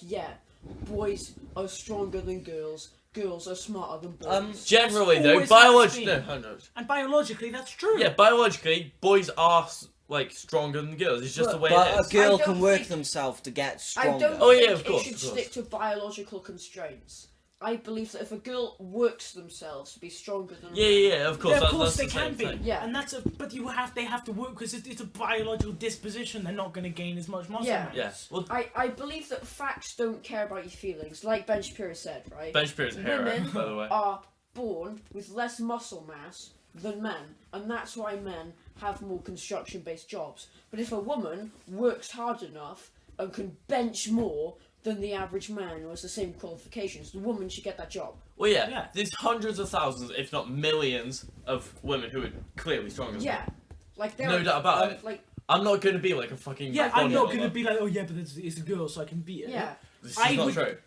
boys are stronger than girls. Girls are smarter than boys. Generally, It's though, always biologically, has been. no, And biologically, that's true. yeah, biologically, boys are like stronger than girls. It's just the way But it a is. girl I don't can work think- themselves to get I stronger. don't Oh, think yeah, of course, it should of course. stick to biological constraints. I believe that if a girl works themselves to be stronger than a man, Yeah, of course. Yeah, of That's course the they same can be. thing. Yeah. And but they have to work because it's a biological disposition. They're not going to gain as much muscle Yeah. mass. Yeah. Well, I believe that facts don't care about your feelings, like Ben Shapiro said, right? Ben Shapiro's a hero, Women by the way. are born with less muscle mass than men, and that's why men have more construction-based jobs. But if a woman works hard enough and can bench more than the average man who has the same qualifications, the woman should get that job. Well, yeah, Yeah. there's hundreds of thousands, if not millions, of women who are clearly stronger than Yeah, me. like there No are, doubt about it. Like I'm not going to be like a fucking. Yeah, I'm not bodybuilder. going to be like, oh yeah, but it's a girl, so I can beat it. yeah, This is I not would- true.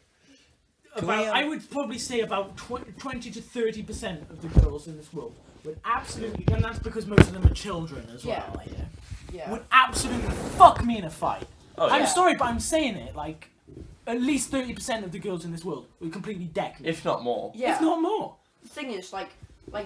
Can we, I would probably say about 20 to 30% of the girls in this world would absolutely, and that's because most of them are children as well. Yeah. Yeah. yeah. Would absolutely fuck me in a fight. Oh, I'm yeah. sorry, but I'm saying it. Like, at least 30% of the girls in this world would completely deck me, If not more. Yeah. if not more. The thing is, like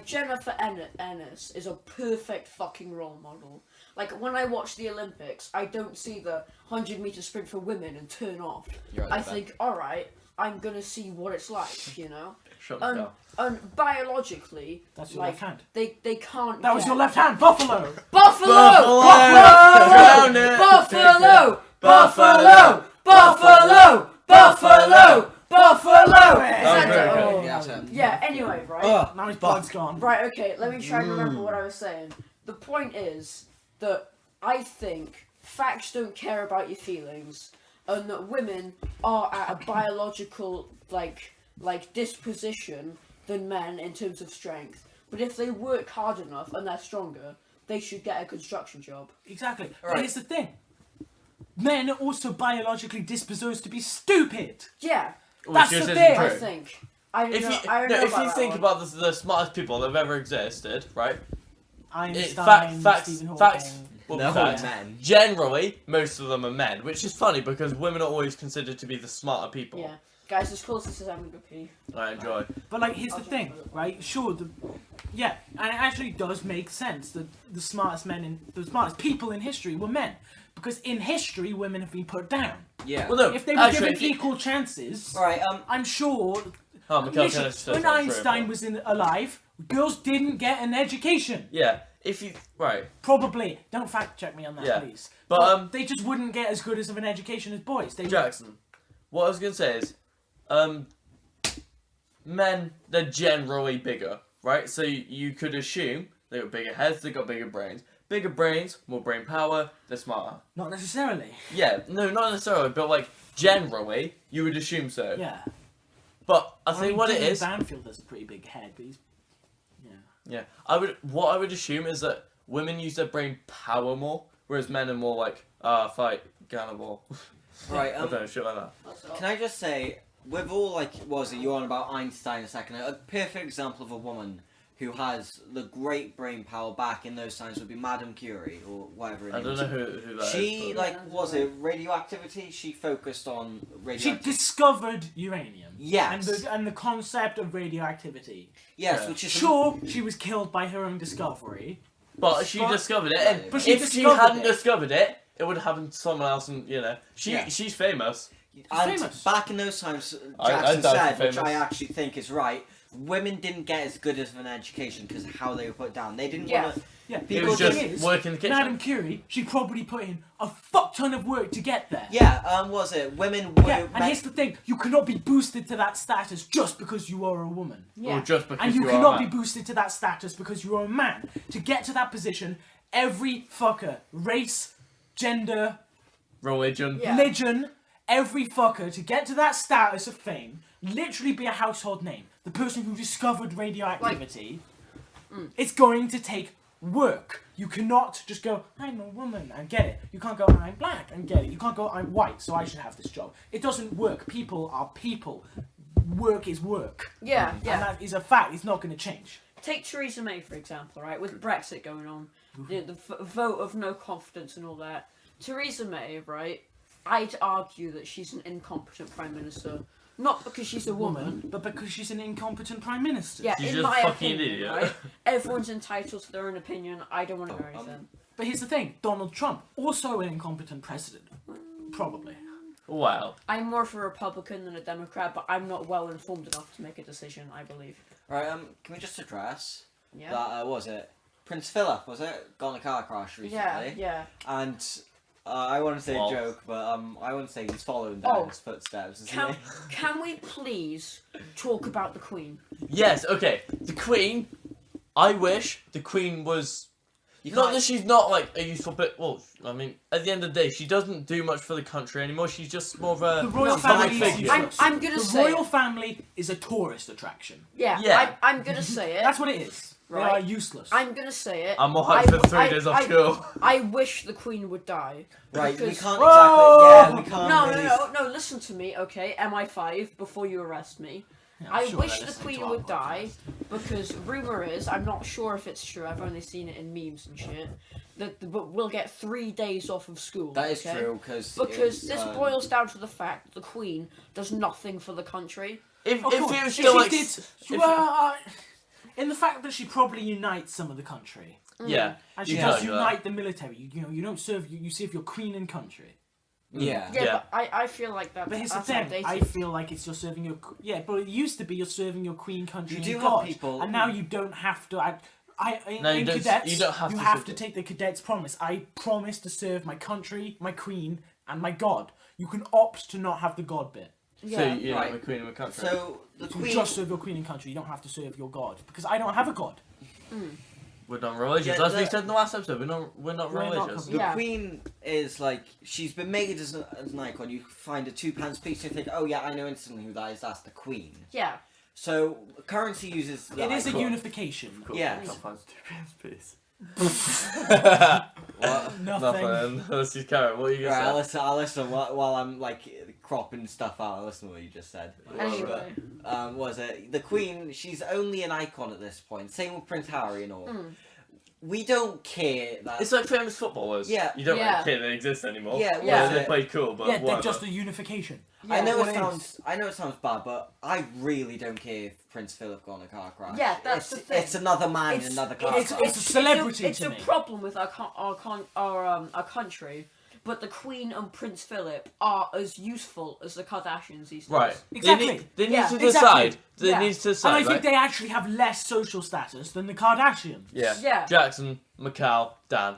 Jennifer Ennis is a perfect fucking role model. Like, when I watch the Olympics, I don't see the 100-meter sprint for women and turn off. You're right I there, Ben. think, alright, I'm gonna see what it's like, you know? Shut the hell. And biologically, That's your like, left hand. they can't That was get- your left hand, Buffalo! Buffalo! Drown it! Buffalo! Buffalo! Buffalo! Buffalo! Buffalo! Yeah, Exactly. okay. Oh. Yeah, that's it. Yeah, anyway, right? Oh, Now his blood's gone. Right, okay, let me try and remember what I was saying. The point is that I think facts don't care about your feelings, and that women are at a biological, like disposition than men in terms of strength. But if they work hard enough and they're stronger, they should get a construction job. Exactly. But Right. here's the thing. Men are also biologically disposed to be stupid. Yeah, That's Which the isn't thing. I true. think. I don't If know. you, I don't no, know if about you that think one. about the smartest people that have ever existed, right? Einstein, Stephen Hawking. Facts. Well, No, facts. men. Generally, most of them are men, which is funny because women are always considered to be the smarter people. Yeah, guys, as close as I'm gonna pee. I enjoy. But like, here's I'll the just thing, put it- right? Sure, yeah, and it actually does make sense that the smartest people in history were men, because in history women have been put down. Yeah. Well, no, If they were actually, given if you- equal chances, Alright, I'm sure. Oh, Mikhail Listen, Kennedy says when that's true, Einstein but- was alive, girls didn't get an education. Yeah, if you right, Probably. Don't fact check me on that, Yeah. please. But, they just wouldn't get as good as of an education as boys. They Jackson. What I was gonna say is, men they're generally bigger, right? So you could assume they got bigger heads, they got bigger brains. Bigger brains, more brain power, they're smarter. Not necessarily. Yeah, no, not necessarily, but like generally, you would assume so. Yeah. But I think mean, what it Dylan is, Banfield has a pretty big head, but he's. Yeah. yeah, what I would assume is that women use their brain power more, whereas men are more like fight, cannibal. Right, I don't know, shit like that. That's all. Can I just say, with all, like, what was it, you were on about Einstein a second, a perfect example of a woman who has the great brain power back in those times would be Madame Curie, or whatever her I name don't is. know who that is. She, but- like, was it radioactivity? She focused on She radioactivity. discovered uranium. Yes. And the concept of radioactivity. Yes, Yeah. which is... Sure, she was killed by her own discovery. But she But- discovered it, and But she if she discovered hadn't it. discovered it, it would have happened to someone else, and Yeah. she's famous. And famous. back in those times, I Jackson doubt said, she's which famous. I actually think is right, women didn't get as good as an education because how they were put down. They didn't Yeah. want to... Yeah, It People was the just thing is, work in the kitchen. Madame Curie, she probably put in a fuck ton of work to get there. Yeah, was it? Women were... Yeah, and here's the thing, you cannot be boosted to that status just because you are a woman. Yeah. Or just because And you are a cannot be man. boosted to that status because you are a man. To get to that position, every fucker, race, gender, Religion. Yeah. religion, every fucker, to get to that status of fame, literally be a household name. The person who discovered radioactivity, it's going to take work. You cannot just go, I'm a woman and get it. You can't go, I'm black and get it. You can't go, I'm white, so I should have this job. It doesn't work. People are people. work is work. Yeah, And yeah. that is a fact. It's not going to change. Take Theresa May, for example, right? With Brexit going on, the vote of no confidence and all that. Theresa May, right? I'd argue that she's an incompetent Prime Minister. Not because she's a woman. But because she's an incompetent Prime Minister. Yeah, She's in just my fucking opinion, idiot. right? Everyone's entitled to their own opinion. I don't want to hear anything. But here's the thing. Donald Trump, also an incompetent president. Probably. Wow. I'm more of a Republican than a Democrat, but I'm not well informed enough to make a decision, I believe. Right, can we just address Yeah? that, what was it? Prince Philip, was it? Got in a car crash recently. Yeah. And I want to say Well. a joke, but I want to say he's following down Oh. his footsteps, isn't Can, he? can we please talk about the Queen? Yes, okay. The Queen, I wish the Queen was... You Not can't- that she's not, like, a useful bit... Well, I mean, at the end of the day, she doesn't do much for the country anymore. She's just more of a The royal public family is figure. useless. I'm gonna the say royal it. family is a tourist attraction. Yeah, Yeah. I'm gonna say it. That's what it is. They Right. are useless. I'm gonna say it. I'm more hyped for 3 days off school. I wish the Queen would die. Right, we because- can't Whoa! exactly... Yeah, we can't No, really... no, listen to me, okay? MI5, before you arrest me. Yeah, I'm I sure wish they're the listening Queen to our would die podcast. because rumour is, I'm not sure if it's true, I've only seen it in memes and shit, that we'll get 3 days off of school. That is okay? true, because... Because this boils down to the fact the Queen does nothing for the country. If Of it course, was if still, she like... did, if- in the fact that she probably unites some of the country, yeah. and she you does can do unite the military. You don't serve. You serve your queen and country. Yeah. Yeah, Yeah. but I feel like that. But here's the that's thing. outdated. I feel like it's you're serving your but it used to be you're serving your queen, country, You and do have God, people- and now you don't have to. In No, you don't- cadets, you don't have you to have serve to it. take the cadets' promise. I promise to serve my country, my queen, and my God. You can opt to not have the God bit. So, yeah. you know, Right. the Queen of a country. So, the You Queen... just serve your queen and country. You don't have to serve your God because I don't have a God. We're not religious. Yeah, As we the- said in the last episode, we're not We're not religious. The Yeah. Queen is like, she's been made as an icon. You find a £2 piece and you think, oh yeah, I know instantly who that is, that's the Queen. Yeah. So, currency uses the It is a icon. unification. Cool. Yeah. Can't find £2 piece. What? Nothing. Nothing. Let's just carry on. What are you Right, going to say? I'll listen while I'm like cropping stuff out. I'll listen to what you just said. Anyway. What was it? The Queen, she's only an icon at this point. Same with Prince Harry and all. We don't care that... It's like famous footballers. Yeah. You don't Yeah. really care they exist anymore. Yeah, Yeah. They play cool, but Yeah, they're whatever. just a unification. I know what it it sounds. I know it sounds bad, but I really don't care if Prince Philip got in a car crash. Yeah, that's it's, the thing. It's another man in It's- another car it's- crash. it's a celebrity It's to a me. problem with our country, but the Queen and Prince Philip are as useful as the Kardashians these days. Right. Exactly. They need Yeah, to exactly. decide. They Yeah. need to And decide, I think right? they actually have less social status than the Kardashians. Yeah. Yeah. Jackson, Macau, Dan.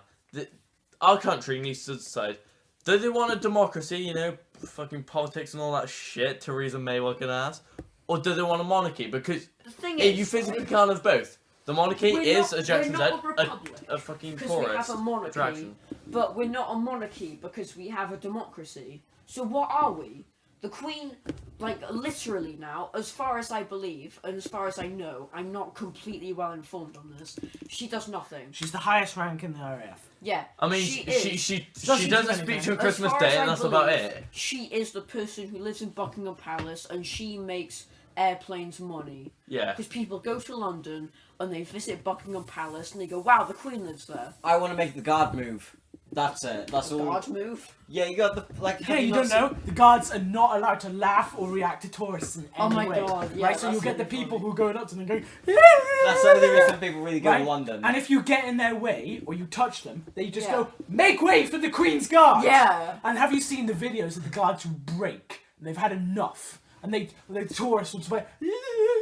Our country needs to decide. Do they want a democracy, you know, fucking politics and all that shit Theresa May looking ass? Or do they want a monarchy? Because The thing you is, physically right, can't have both. The monarchy we're is, not- as Jackson we're said, not a republic, a fucking because we have tourist a monarchy, attraction. but we're not a monarchy because we have a democracy. So what are we? The Queen, like, literally now, as far as I believe, and as far as I know, I'm not completely well informed on this, she does nothing. She's the highest rank in the RAF. Yeah. I mean, she she Doesn't do does a anything. speech on As Christmas far as Day, I and that's about believe, it. She is the person who lives in Buckingham Palace, and she makes airplanes money. Yeah. Because people go to London, and they visit Buckingham Palace, and they go, wow, the Queen lives there. I want to make the guard move. That's it. That's all. Guard move. Yeah, you got the like. Yeah, have you not don't know. The guards are not allowed to laugh or react to tourists in any Oh my way. God, yeah, right, so you'll that's get the really people funny. who go up to them and go. That's the only reason people really go Right? to London. And if you get in their way or you touch them, they just Yeah. go, make way for the Queen's Guard! Yeah. And have you seen the videos of the guards who break? And they've had enough. And the tourists will just like,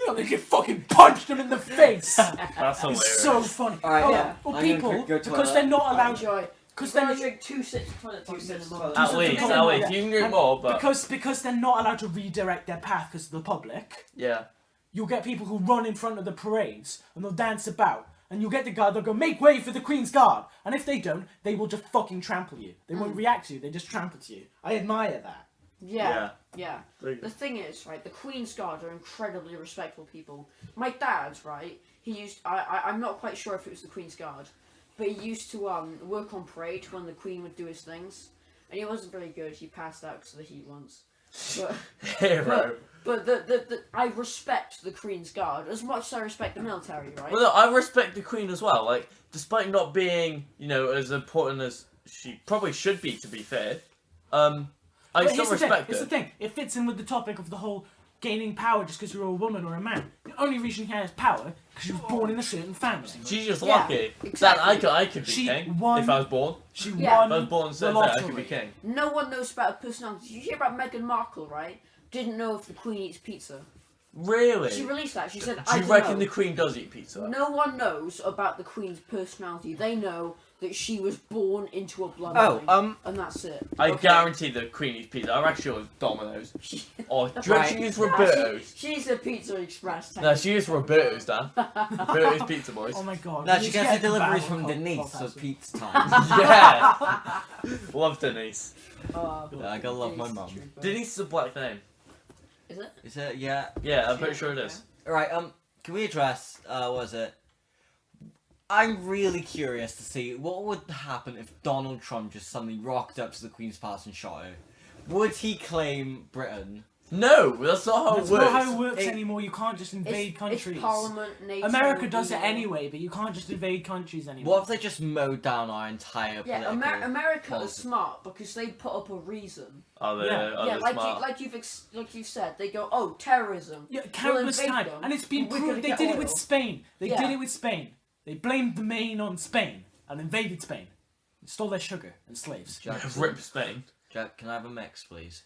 and they get fucking punched them in the face. That's hilarious. It's so funny. All right, oh, yeah. Or I'm people, gonna go to because toilet. they're not allowed. Enjoy. Because You've got they're to drink 2 sips of toilet paper sips of minimum. toilet At Just least, the at people- least. You can drink And more, but... because they're not allowed to redirect their path because of the public. Yeah. You'll get people who run in front of the parades and they'll dance about. And you'll get the guard, they'll go, make way for the Queen's Guard. And if they don't, they will just fucking trample you. They won't react to you, they just trample to you. I admire that. Yeah. Yeah. There you go. The thing is, right, the Queen's Guard are incredibly respectful people. My dad, right, he used, I'm not quite sure if it was the Queen's Guard, but he used to work on parade when the Queen would do his things. And he wasn't very good, he passed out because of the heat once. But, Hero. but I respect the Queen's Guard as much as I respect the military, right? Well, no, I respect the Queen as well. Like, despite not being, as important as she probably should be, to be fair, I But still respect her. Here's the thing. It fits in with the topic of the whole gaining power just because you're a woman or a man. The only reason he has power because she was born in a certain family. She's just Yeah, lucky. exactly. That I could be She king won- if I was born. She Yeah. won If I was born the certain I could lottery. be king. No one knows about her personality. You hear about Meghan Markle, right? Didn't know if the Queen eats pizza. Really? She released that. She said, Do I you don't reckon know. the Queen does eat pizza? No one knows about the Queen's personality. They know that she was born into a Oh, bloodline, and that's it. I Okay. guarantee the Queen eats pizza. I reckon she'll use Domino's. Or do you Right. reckon she uses Roberto's? She's a Pizza Express. No, she uses Roberto's, Dan. Roberto's Pizza Boys. Oh my god. No, we she need to gets get the a deliveries battle from called Denise, so Podcast. pizza time. Yeah! Love Denise. Yeah, I gotta love my mum. Denise is a black name. Is it? Is it? Yeah. Yeah, I'm pretty sure it is. Alright, can we address, what was it? I'm really curious to see what would happen if Donald Trump just suddenly rocked up to the Queen's Palace and shot her. Would he claim Britain? No, that's not how That's it works. not how it works It- anymore. You can't just invade countries. It's Parliament, NATO, America does it EU. anyway, but you can't just invade countries anymore. What if they just mowed down our entire Yeah, political... America is policy? smart because they put up a reason. Are they, Yeah. are Yeah, they like smart? like you've said, they go, oh, terrorism. Yeah, countless invade times, them, and it's been and we're gonna proved. They get did it oil. with Spain. They Yeah. did it with Spain. They blamed the Maine on Spain and invaded Spain, stole their sugar and slaves. Jackson, Rip Spain. Jack, can I have a mix, please?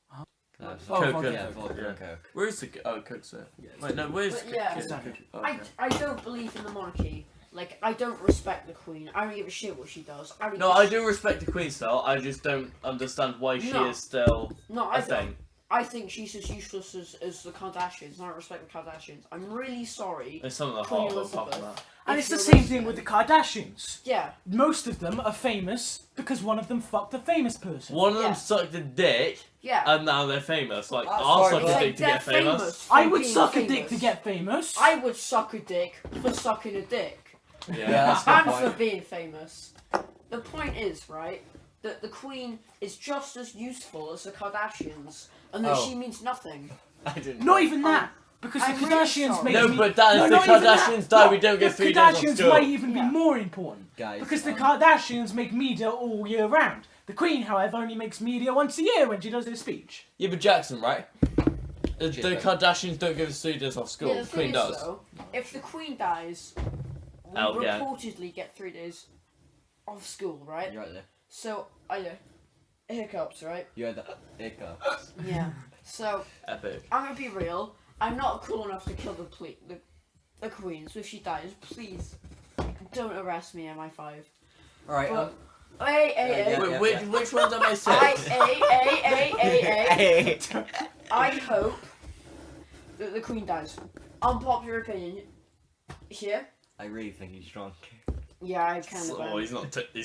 Huh? Can I have Oh, Coke, vodka. yeah, vodka yeah. and Coke. Where's the... Oh, Coke's there. Yeah, Wait, no, where's... But yeah. Okay. I don't believe in the monarchy. Like, I don't respect the Queen. I don't give a shit what she does. I don't No, give I a do respect the Queen style. I just don't understand why she No. is still No, a I thing. don't. I think she's as useless as the Kardashians. I don't respect the Kardashians. I'm really sorry. There's some of the Queen heart apart from Elizabeth. that. And If it's the you're same thing with the listening. Kardashians. Yeah, Most of them are famous because one of them fucked a famous person. One of Yeah. them sucked a dick, yeah. and now they're famous. Like, That's I'll sorry, suck a but- dick to They're get famous. for I would being suck a famous. dick to get famous. I would suck a dick for sucking a dick. Yeah, that's a And good for point. being famous. The point is, right, that the Queen is just as useful as the Kardashians, and that Oh. she means nothing. I didn't Not even that. Because I'm the really Kardashians sorry. make No, me... but that if No, the not even that. Kardashians die, No, we don't get the 3 days on Kardashians school. might even be Yeah. more important. Guys, Because the Kardashians make media all year round. The Queen, however, only makes media once a year when she does her speech. Yeah, but Jackson, right? The Jason. Kardashians don't give us 3 days off school. Yeah, the The thing Queen is, does. though, if the Queen dies, we Oh, yeah. reportedly get 3 days off school, right? You're right there. So, yeah, hiccups, right? You had the hiccup. Yeah. So, Epic. I'm gonna be real. I'm not cool enough to kill the Queen, so if she dies, please don't arrest me, MI5. Alright, But, hey, Yeah, Wait, yeah, which, yeah. which ones am I I, saying? I hope that the Queen dies. Unpopular opinion. Here? I really think he's drunk. Yeah, I kind of Oh, he's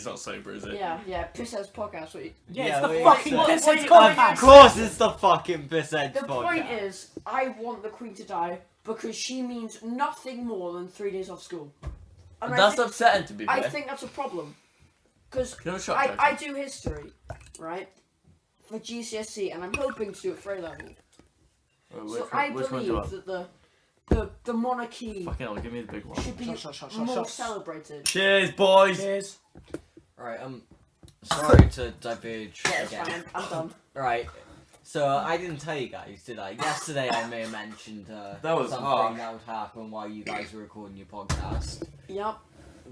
not sober, is it? Yeah, Pisshead's podcast. What you, Yeah, Yeah, it's the wait, fucking what- Pisshead's what- Of podcast. course it's the fucking Pisshead the podcast. point is, I want the Queen to die because she means nothing more than 3 days off school. And That's upsetting, to be fair. I think that's a problem. Because Can I have a shot, I Jackson? do history, right? For GCSE, and I'm hoping to do it for A-level. Wait, So which I one do you believe want? that the monarchy Fucking hell, give me the big one. should be Shot, more shots. celebrated. Cheers, boys! Cheers. Alright, sorry to diverge Yeah, it's again. fine. I'm done. Right, so I didn't tell you guys, did I? Yesterday I may have mentioned That was something harsh. that would happen while you guys were recording your podcast. Yep.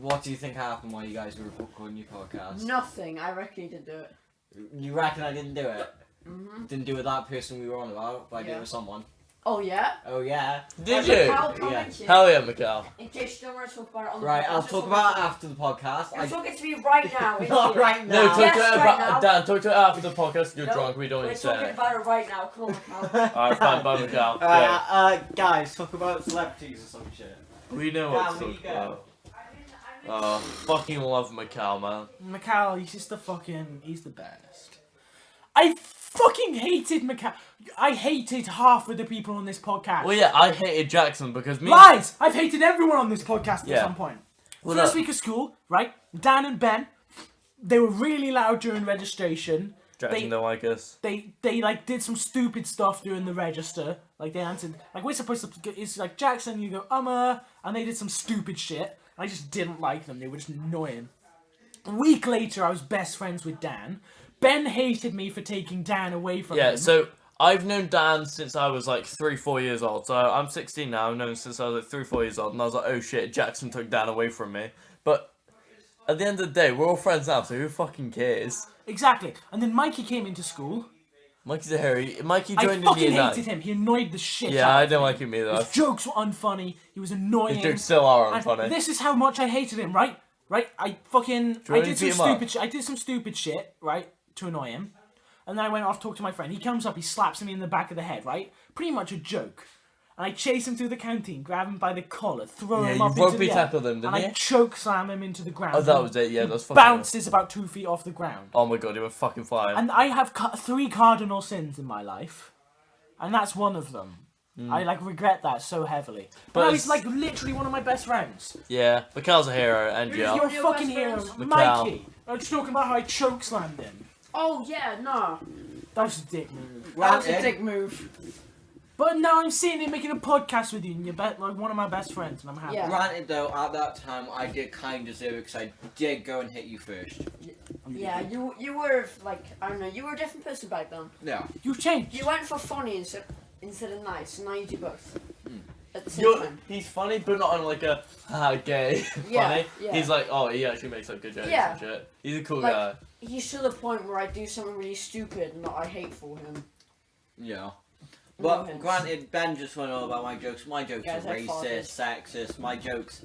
What do you think happened while you guys were recording your podcast? Nothing. I reckon he didn't do it. You reckon I didn't do it? Mhm. Didn't do it with that person we were on about, but I did Yeah. it with someone. Oh yeah. Oh yeah. Did Mikhail you? commented, Hell yeah, Mikhail. In case you don't want to talk about it on the Right, podcast, I'll just talk talk about it to me. after the podcast. You're talking to me right now. in Not here. right No, now. talk Yes, to it right about now. Dan. Talk to it after the podcast. You're No, drunk. We don't We're need to say talking it. about it right now. Come on, Mikhail. Alright, fine, bye, Mikhail. Alright, guys, talk about celebrities or some shit. We know Dan, what where to you talk go? about. Oh, fucking love Mikhail, man. Mikhail, he's just he's the best. I fucking hated Mikhail. I hated half of the people on this podcast. Well, yeah, I hated Jackson because me. Lies! I've hated everyone on this podcast Yeah. at some point. Well, First no. week of school, right? Dan and Ben, they were really loud during registration. Jackson don't like us. They like did some stupid stuff during the register. Like they answered like we're supposed to. It's like Jackson, you go and they did some stupid shit. I just didn't like them. They were just annoying. A week later, I was best friends with Dan. Ben hated me for taking Dan away from him. Yeah, so I've known Dan since I was like 3-4 years old. So I'm 16 now. I've known him since I was like 3-4 years old, and I was like, oh shit, Jackson took Dan away from me. But at the end of the day, we're all friends now, so who fucking cares? Exactly. And then Mikey came into school. Mikey's a hairy. Mikey I joined in fucking year hated 9. him. He annoyed the shit Yeah, out I of don't me. like him either. His jokes were unfunny. He was annoying. His jokes still are And unfunny. this is how much I hated him, right? Right? I did some stupid shit, right, to annoy him. And then I went off to talk to my friend. He comes up, he slaps me in the back of the head, right? Pretty much a joke. And I chase him through the canteen, grab him by the collar, throw him up into the rugby air, tackled him, didn't and you? I choke slam him into the ground. Oh, that was it. Yeah, that's fucking. Bounces about 2 feet off the ground. Oh my god, he went fucking flying. And I have 3 cardinal sins in my life, and that's one of them. I like regret that so heavily. But now he's like literally one of my best friends. Yeah, Mikhail's a hero, and You're yeah. a fucking hero, Mikhail. Mikey. I was talking about how I choke slammed him. Oh yeah, nah. That was a dick move. That's a dick move. But now I'm sitting here making a podcast with you, and you're like one of my best friends, and I'm happy. Yeah. Granted, though, at that time, I did kind of deserve it because I did go and hit you first. Yeah, you were like, I don't know, you were a different person back then. Yeah. You've changed. You went for funny instead of nice, and now you do both. At the same time. He's funny, but not on like a gay Yeah, funny. yeah. He's like, oh, he actually makes up good jokes Yeah. and shit. He's a cool Like- guy. He's to the point where I do something really stupid and that I hate for him. Yeah. No But hints. granted, Ben just went on about my jokes. My jokes Guys, are I farted. racist, sexist. My jokes.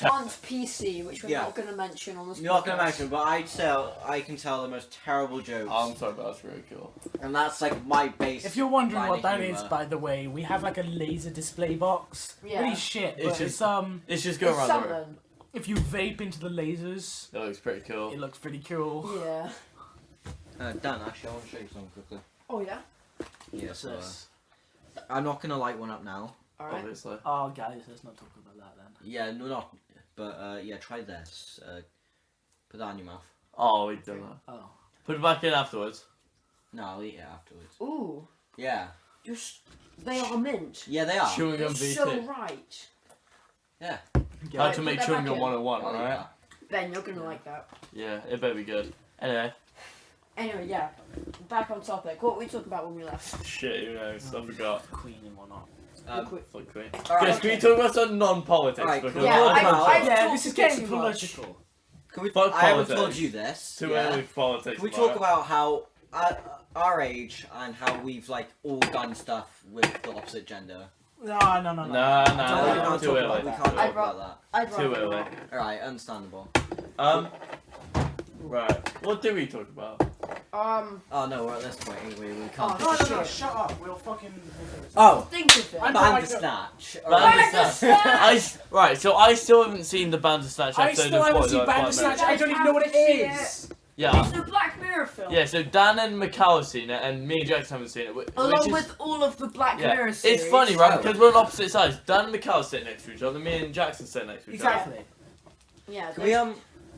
One's PC, which we're Yeah. not going to mention on this You're not gonna podcast. mention, but I can tell the most terrible jokes, I'm sorry, but that's really cool. and that's like my base. If you're wondering line what of that humour. is, by the way, we have like a laser display box. Yeah. Really shit, It's but just- it's It's just going It's around the room. something. if you vape into the lasers, That looks pretty cool. it looks pretty cool. Yeah. Dan, actually, I want to show you something quickly. Oh yeah? Yeah, What's so this? I'm not gonna light one up now. Alright. Obviously. Oh, guys, let's not talk about that then. Yeah, no, not. But yeah, try this. Put that in your mouth. Oh, we've done that. Oh. Put it back in afterwards. No, I'll eat it afterwards. Ooh. Yeah. They are mint. Yeah, they are. Chewing You're gum so VT. right. Yeah. How Right, to put make that chewing back gum in. 101, Oh, alright? Ben, you're gonna like that. Yeah, it better be good. Anyway. Anyway, yeah. Back on topic. What were we talking about when we left? Shit, who knows? I forgot. Queen and whatnot. Fuck Queen. Alright, Guys, can we okay. talk about some non-politics? Alright, Because cool. Yeah, I'm I- not I- sure. Yeah, talked this is too getting much. political. Can we, Fuck I haven't politics. told you this. Too yeah. early with politics. Can we tomorrow. talk about how our age and how we've like all done stuff with the opposite gender? No. Nah, Don't nah, worry, nah, don't too worry early. about We that. can't talk I'd about that. I'd Too rather early. not. Alright, understandable. Right. What do we talk about? Oh no, we're at this point anyway. We can't. Oh, No, Shit. shut up. We'll fucking... Oh, Think of it. I'm- Bandersnatch. Bandersnatch. Right, so I still haven't seen the Bandersnatch I episode still of haven't Spoilers seen by Black Bandersnatch. Mirror. I don't even know what it is. Yeah. It's the Black Mirror film. Yeah, so Dan and Mikhail have seen it, and me and Jackson haven't seen it. Along with all of the Black Mirror series. It's funny, right? Oh. Because we're on opposite sides. Dan and Mikhail sit next to each other, me and Jackson sit next to each other. Exactly. Yeah. Can we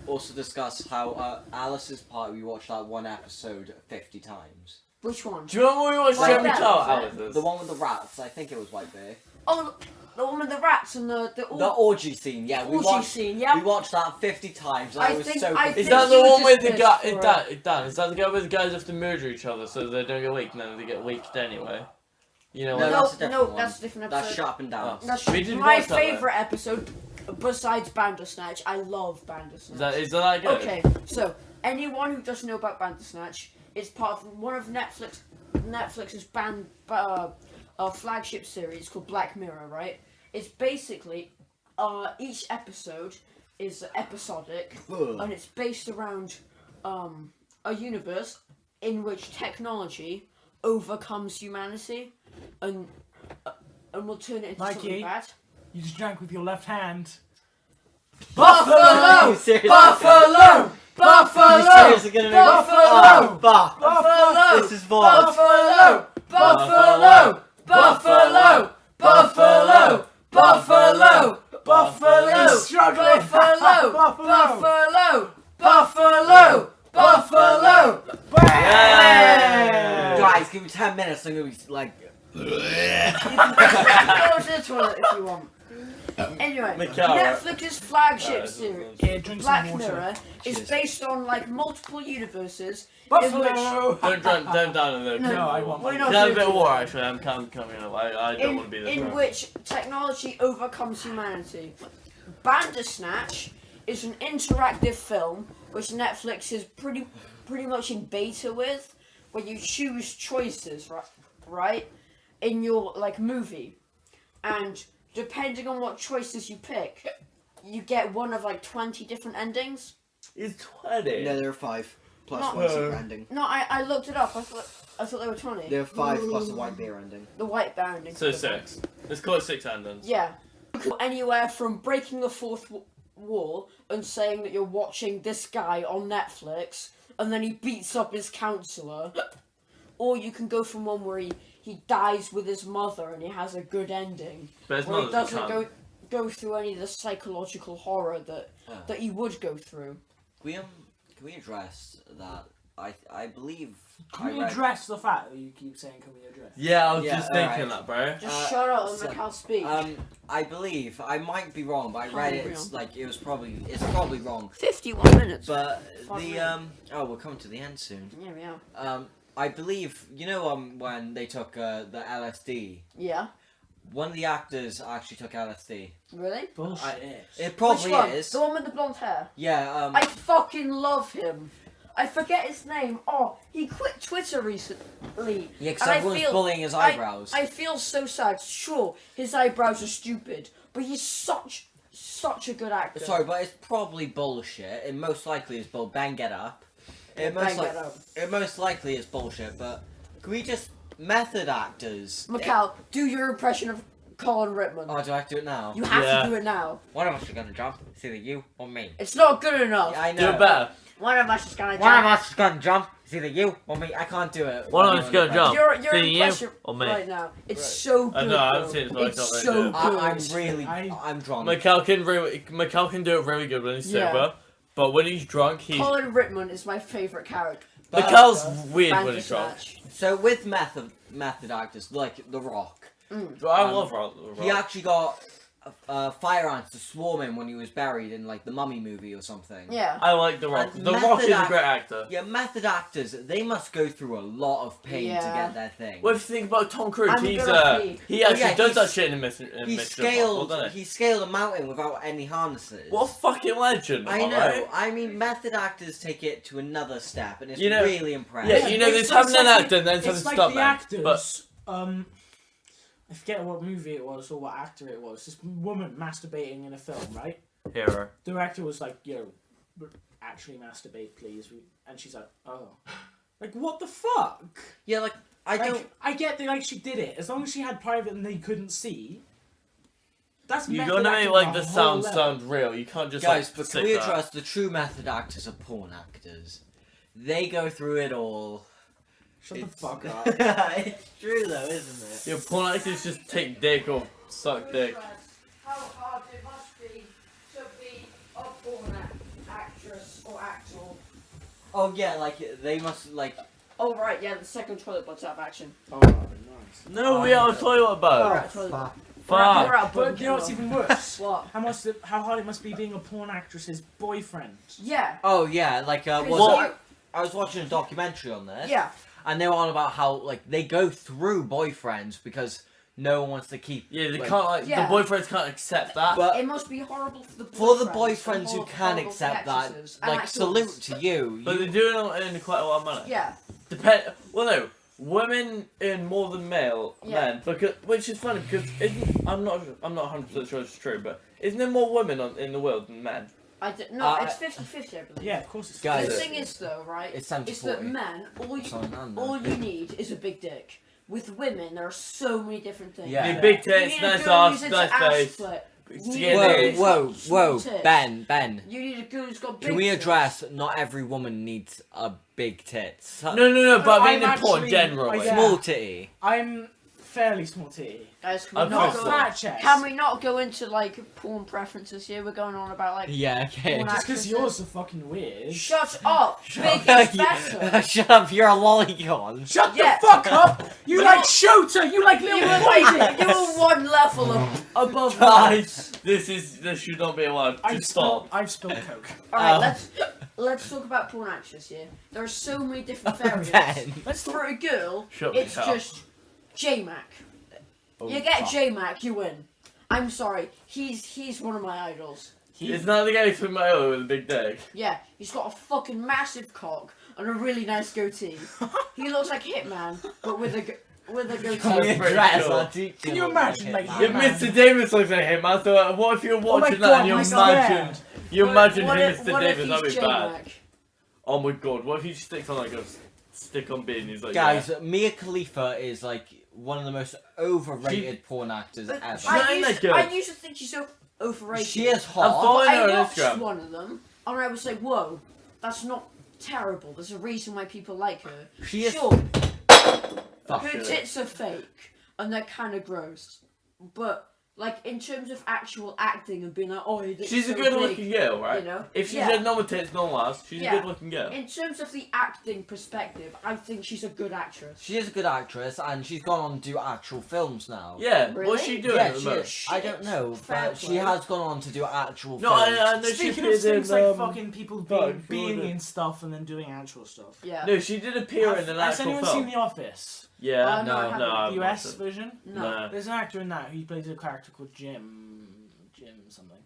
also discuss how Alice's part we watched that one episode 50 times? Which one? Do you remember when we watched White Jeremy Bear, Kyle was it? Alice's? The one with the rats. I think it was White Bear. Oh, the one with the rats and the The orgy scene. Yeah, we orgy watched. scene. Yeah. We watched that 50 times. I was think- so. I Is think that the you were one with just the guy? pissed for Dan, is that the guy where the guys have to murder each other so they don't get leaked and then they get leaked anyway? You know No, what? that's a different one. that's a different That's episode. Sharp and Down. Oh. That's We did my watch that, favourite episode besides Bandersnatch. I love Bandersnatch. Is that good? Okay, so anyone who doesn't know about Bandersnatch, it's part of one of Netflix's flagship series called Black Mirror, right? It's basically each episode is episodic, and it's based around a universe in which technology overcomes humanity, and will turn it into something Mikey. bad. You just drank with your left hand. Buffalo! You seriously- Buffalo! You Buffalo! seriously gonna make Buffalo! Buffalo! This is voice. Buffalo! Buffalo! Buffalo! Buffalo! Buffalo! Buffalo! He's struggling. Buffalo! Buffalo. Buffalo! Buffalo! Buffalo! Yeah! Guys, give me 10 minutes. I'm gonna be like. You can go to the toilet if you want. Anyway, Mikel, Netflix's flagship series, Yeah, drink some Black water. Mirror, is Cheers. based on like multiple universes Buffalo! Don't down it. No, I want we're one. not Can I have a doing bit of it. water actually? I'm coming up. I don't want to be this. in which technology overcomes humanity. Bandersnatch is an interactive film which Netflix is pretty much in beta with, where you choose choices, right, in your like movie, and depending on what choices you pick, you get one of like 20 different endings. It's 20. No, there are 5 plus Not- one secret ending. No, I looked it up. I thought there were 20. There are 5 plus a white beer ending. The white bear ending. So 6. Let's call it 6 endings. Yeah. Anywhere from breaking the fourth wall and saying that you're watching this guy on Netflix and then he beats up his counselor, or you can go from one where he dies with his mother and he has a good ending, But it's where he not doesn't go through any of the psychological horror that you would go through. Can we address that? I believe. Can we address the fact that you keep saying, can we address? Yeah, I was Yeah, just thinking alright. that, bro. Just shut up and so, make Cal speak. I believe I might be wrong, but I read it. It's like it's probably wrong. 51 minutes. But Five the minutes. we're coming to the end soon. Yeah, we are. I believe when they took the LSD, Yeah. one of the actors actually took LSD. Really? Bullshit. It probably Which one? is. The one with the blonde hair. Yeah. I fucking love him. I forget his name. Oh, he quit Twitter recently. Yeah, because And I everyone's feel- bullying his eyebrows. I feel so sad. Sure, his eyebrows are stupid, but he's such a good actor. Sorry, but it's probably bullshit. It most likely is bull. Bang, get up. It Bang, most get up. It most likely is bullshit. But can we just method actors? Mikal, do your impression of Colin Rittman. Oh, do I have to do it now? You have Yeah. to do it now. One of us is gonna jump. It's either you or me. It's not good enough. Yeah, I Do know. it better. One of us is gonna One of jump. us is gonna jump. It's either you or me. I can't do it. One of us is gonna jump. Your Do you impression or me? right now. It's Right. so good. I know, I haven't bro. seen it, so I It's can't really so do it. good. I'm drunk. Mikal can do it really good when he's Yeah. sober, but when he's drunk, he's. Colin Rittman is my favourite character. Mikal's weird when he's drunk. Bandersnatch. So with method actors like The Rock, I love Rock. he actually got fire ants to swarm him when he was buried in like the Mummy movie or something. Yeah. I like The Rock. And The Rock is a method great actor. Yeah, method actors, they must go through a lot of pain to Yeah. get their thing. What if you think about Tom Cruise? I'm He's gonna pee. he actually yeah, does that he's- shit in Mission He Impossible, doesn't he scaled a mountain without any harnesses. What a fucking legend! I am know. right? I mean, method actors take it to another step, and it's You know- really impressive. Yeah, you know, It's there's having an like- actor and then having It's a like stuntman. the actors. But I forget what movie it was or what actor it was. This woman masturbating in a film, right? hero. The director was like, actually masturbate, please. And she's like, oh. Like, what the fuck? Yeah, like I Like, don't. I get that, like, she did it. As long as she had private and they couldn't see. That's You method gotta make acting like on a the whole sound level. sound real. You can't just Guys, like but stick can we that. trust the true method actors are porn actors? They go through it all. Shut the fuck up. It's true though, isn't it? Yeah, porn actors just take dick or suck dick. How hard it must be to be a porn actress or actor. Oh yeah, like they must like. Oh right, yeah, the second toilet but's out of action. Oh, nice. No, we have a toilet bowl. Alright, toilet. Fuck. We're out But you know what's even worse? What? How hard it must be being a porn actress's boyfriend. Yeah. Oh yeah, like Well- I was watching a documentary on this. Yeah. And they were on about how like they go through boyfriends because no one wants to keep. Yeah, they like, can't like Yeah. the boyfriends can't accept that. But It must be horrible for the boyfriends. for the boyfriends who can horrible for the accept that, actresses and like actors. salute to you. But they're doing it in quite a lot of money. Yeah. Well, no, women earn more than male Yeah. men, because which is funny because I'm not 100% sure it's true, but isn't there more women in the world than men? No, it's 50-50, I believe. Yeah, of course it's Guys, The thing is, though, right? It's 70-40. is that men, all you need is a big dick. With women, there are so many different things. Yeah. Yeah, big You tits, need a nice girl ass, who's into nice ass face. flip. To You get need a in. girl Whoa, who's whoa, got whoa, small tits. Ben. You need a girl who's got big Can we tits. address not every woman needs a big tits? No, but I mean I'm in porn actually- generally. Yeah. Small titty. I'm fairly small titty. Guys, I'm Not first go, fat chest. can we not go into like porn preferences here? We're going on about like. Yeah, okay. Porn Just because actresses. yours are fucking weird. Shut up! Big is better. Shut up, you're a lolicon. Shut Yeah. the fuck up! You like Shota! You like You Little were Poison! like, you were one level above me. Guys, this should not be allowed. Just stop. I've spilled coke. Alright, let's talk about porn actors here. There are so many different variants. Ben. Let's talk. For a girl, Shut it's me up. just J-Mac. Oh, You get fuck. J-Mac, you win. I'm sorry, he's one of my idols. It's not the guy from my with a big dick. Yeah, he's got a fucking massive cock and a really nice goatee. He looks like Hitman, but with a goatee. That's pretty cool. Can you imagine, like, Yeah, Man. Mr. Davis looks like him. I thought, what if you're Oh my watching God, that and you my imagine, you imagine What him, if- Mr. what if Davis? That'd he's be bad. J-Mac? Oh my God, what if he sticks on like a stick on bean? He's like, Guys, yeah. Mia Khalifa is like one of the most overrated porn actors But ever. She's not even that good. I used to think she's so overrated. She is I'm hot. following I her on watched Instagram. one of them, and I was like, whoa, that's not terrible. There's a reason why people like her. She is. Sure, Fuck her it. tits are fake, and they're kind of gross. But, like, in terms of actual acting and being like, oh, you look She's so a good big, looking girl, right? you know? If she's Yeah. had normal tits, normal ass, she's Yeah. a good looking girl. In terms of the acting perspective, I think she's a good actress. She is a good actress, and she's gone on to do actual films now. Yeah, Really? what's she doing Yeah, at the she moment? is. I don't know, Fair but she play. has gone on to do actual No, films. I know she Speaking of appeared things in, like fucking people fuck, being who was it? in stuff and then doing actual stuff. Yeah. No, she did appear in an Has actual anyone film. seen The Office? Yeah, No, I haven't. I've The US watched it. version? No. No. There's an actor in that who plays a character called Jim something.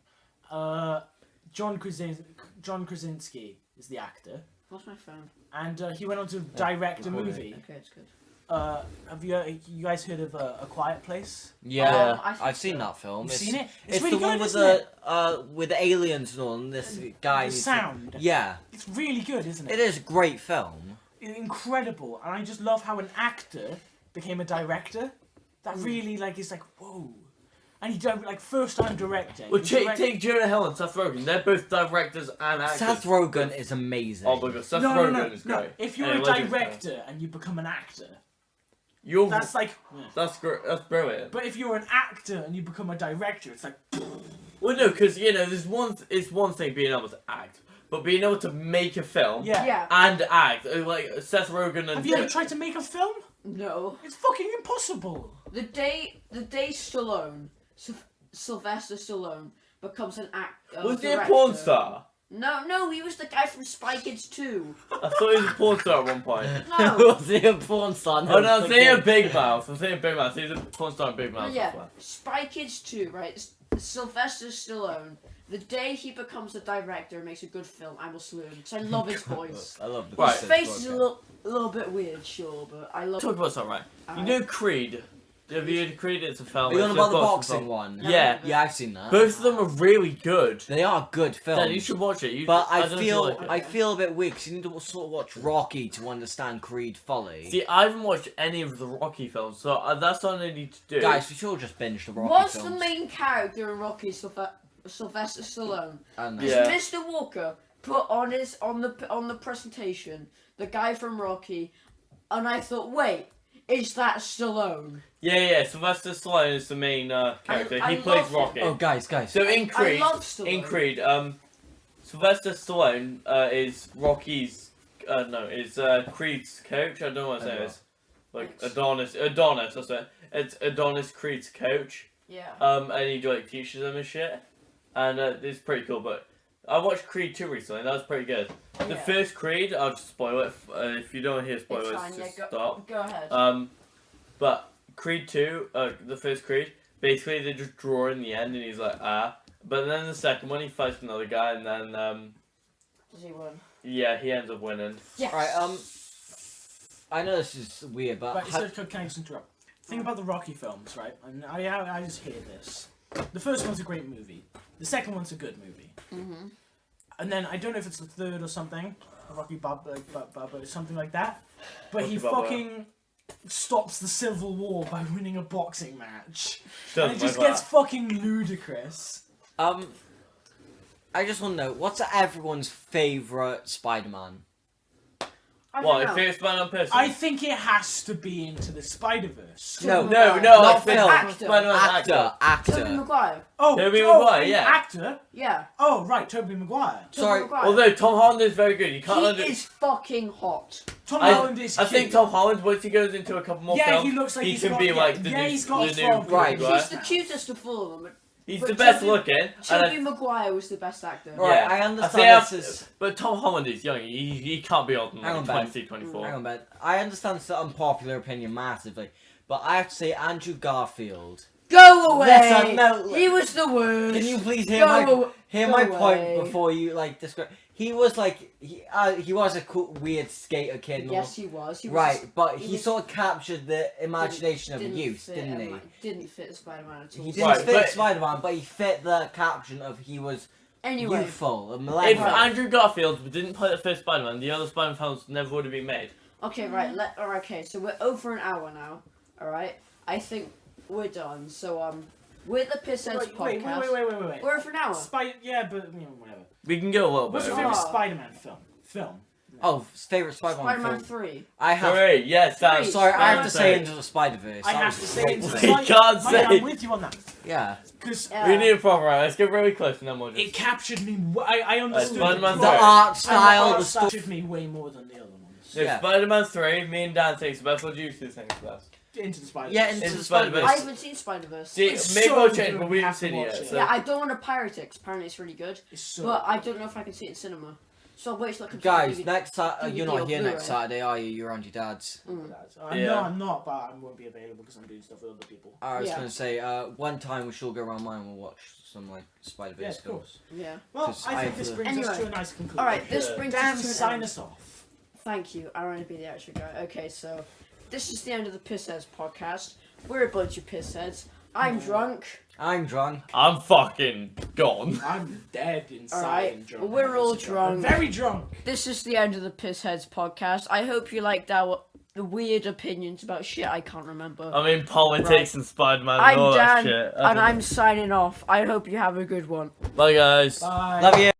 John Krasinski is the actor, What's my phone? and he went on to direct a recording. movie. Okay, it's good. Have you guys heard of A Quiet Place? Yeah, I think I've seen so. that film. You've It's, seen it? it's really the one good, with isn't the it? with the aliens and all, and this guy. The needs to- sound. Yeah, It's really good, isn't it it? is a great film. Incredible, and I just love how an actor became a director. That Mm. really is like whoa, and he did like first time directing. Well, He take, direct- take Jonah Hill and Seth Rogen. They're both directors and actors. Seth Rogen is amazing. Oh my God, Seth no, Rogen is no. great. If you're Anyway, a legend. director and you become an actor, You're that's like. that's great. That's brilliant. But if you're an actor and you become a director, it's like. Well, no, because there's it's one thing being able to act, but being able to make a film Yeah. Yeah. and act like Seth Rogen and. Have you ever tried to make a film? No. It's fucking impossible. The day Stallone, Sylvester Stallone, becomes an actor. Was he a porn star? No, he was the guy from Spy Kids 2. I thought he was a porn star at one point. No. Was he a porn star? Oh no, I'm it's saying okay. a Big Mouth. I'm saying Big Mouth. He's a porn star in Big Mouth. yeah, as well. Spy Kids 2, right? Sylvester Stallone. The day he becomes a director and makes a good film, I will salute him. Because I love his voice. I love the Right. His face is a little bit weird, sure, but I love Talk about something, right? You know Creed. Have you heard of Creed? It's a film. Are you on It's about a the boxing boxing film. one? Yeah. Yeah, I've seen that. Both of them are really good. They are good films. Dad, you should watch it. You, But I don't know if you feel like it. I feel a bit weak 'cause you need to sort of watch Rocky to understand Creed fully. See, I haven't watched any of the Rocky films, so that's what I need to do. Guys, we should all just binge the Rocky What's films. the main character in Rocky, Sylvester Stallone? I don't know. Yeah. Mr. Walker put on the presentation the guy from Rocky, and I thought, wait, is that Stallone? Yeah, Sylvester Stallone is the main character. I he plays love him. Rocky. Oh, guys. So in Creed, I love Stallone. Sylvester Stallone is Rocky's. Is Creed's coach. I don't know what his name is. Like It's- Adonis. That's it. It's Adonis Creed's coach. Yeah. And he teaches him and shit. And it's pretty cool. But I watched Creed 2 recently. That was pretty good. The Yeah. first Creed, I'll just spoil it. If you don't hear It's spoilers, fine, yeah, just go, stop. go ahead. But Creed 2, the first Creed, basically they just draw in the end and he's like, ah. But then the second one, he fights another guy and then, Does he win? yeah, he ends up winning. Yes. Right, I know this is weird, but Right, so can I just interrupt? Think about the Rocky films, right? And I just hear this. The first one's a great movie. The second one's a good movie. Mm-hmm. And then I don't know if it's the third or something, Rocky Baba, something like that. But he Rocky Balboa. fucking stops the Civil War by winning a boxing match, and Doesn't it just like gets that. fucking ludicrous. I just want to know what's everyone's favorite Spider-Man? I What, don't if know. it's Spider-Man person? I think it has to be Into the Spider-Verse. No, No, not if it's film. Spider-Man Actor. Tobey Maguire. Oh, Tobey Maguire, an yeah. actor? Yeah. Oh, right, Tobey Maguire. Sorry. Tobey Maguire. Although Tom Holland is very good, you can't He under- is fucking hot. Tom Holland is I cute. think Tom Holland, once he goes into a couple more Yeah, films, he looks like he he's can got- be yeah, like the yeah, new, he's got the frog new Right. Maguire. He's the cutest of all of them. He's but the best Tobey- looking. and Tobey Maguire was the best actor. Right, Yeah. I I understand think this is... But Tom Holland is young. He can't be older than Hang on, like Ben. 20, 24. Hang on, Ben. I understand it's an unpopular opinion massively, but I have to say Andrew Garfield. Go away! Listen, no, He was the worst. Can you please Go my away. point before you like describe? He was like he was a cool, weird skater kid. And Yes, all. he was. He was Right, but he he was- sort of captured the imagination of didn't youth, fit didn't him, he? Didn't fit Spider-Man at all. He didn't Right, fit but- Spider-Man, but he fit the caption of he was Anyway, youthful, a If millennial. Andrew Garfield didn't play the first Spider-Man, the other Spider-Man films never would have been made. okay, right. Okay, so we're over an hour now. All right. I think we're done. So with the Pissheads Wait, podcast, wait. we're over an hour. Yeah, but you know, whatever. We can go a little What's bit. your favorite Oh. Spider-Man film? Oh, favorite Spider-Man Spider-Man film. 3. I have. Sorry, yes, that's... Sorry, I have to say Spider-Man Into the Spider-Verse. I That have was to say great. Into the We Spider- can't Mike, say- I'm with you on that Yeah. because Yeah. We need a proper round. Let's get really close and then we'll just... it captured me. I understood Spider-Man the The plot, art and style, plot the story. captured me way more than the other ones. So Yeah. Spider-Man 3, me and Dan takes the best. What do you two think best? Into the Spider-Verse. Yeah, Into Into the Spider-Verse. I Spider-Verse. haven't seen Spider-Verse. See, It's maybe so we'll good, change, but we we haven't have to seen it watch yet. it. So. Yeah, I don't want to pirate it 'cause apparently it's really good. It's so But I good. don't know if I can see it in cinema. So I'll wait till I can Guys, see it. next DVD you're or not here Blu-ray. next Saturday, are you? You're on your dad's. Yeah. No, I'm not, but I won't be available because I'm doing stuff with other people. I was Yeah. gonna say, one time we should go around mine and we'll watch some like Spider-Verse Yeah, of films. course. Yeah. Well, 'Cause I think I this have brings us Anyway. to a nice conclusion. All right, this Yeah. brings Dan, us to an sign end. us off. Thank you. I don't want to be the extra guy. Okay, so this is the end of the Pissheads podcast. We're a bunch of pissheads. I'm drunk. I'm drunk. I'm fucking gone. I'm dead inside Alright, and drunk. we're all I'm drunk. very drunk. This is the end of the Pissheads podcast. I hope you liked our weird opinions about shit I can't remember. I mean, politics Right. and Spider-Man I'm and all that Dan, shit. and I'm signing off. I hope you have a good one. Bye, guys. Bye. Love you.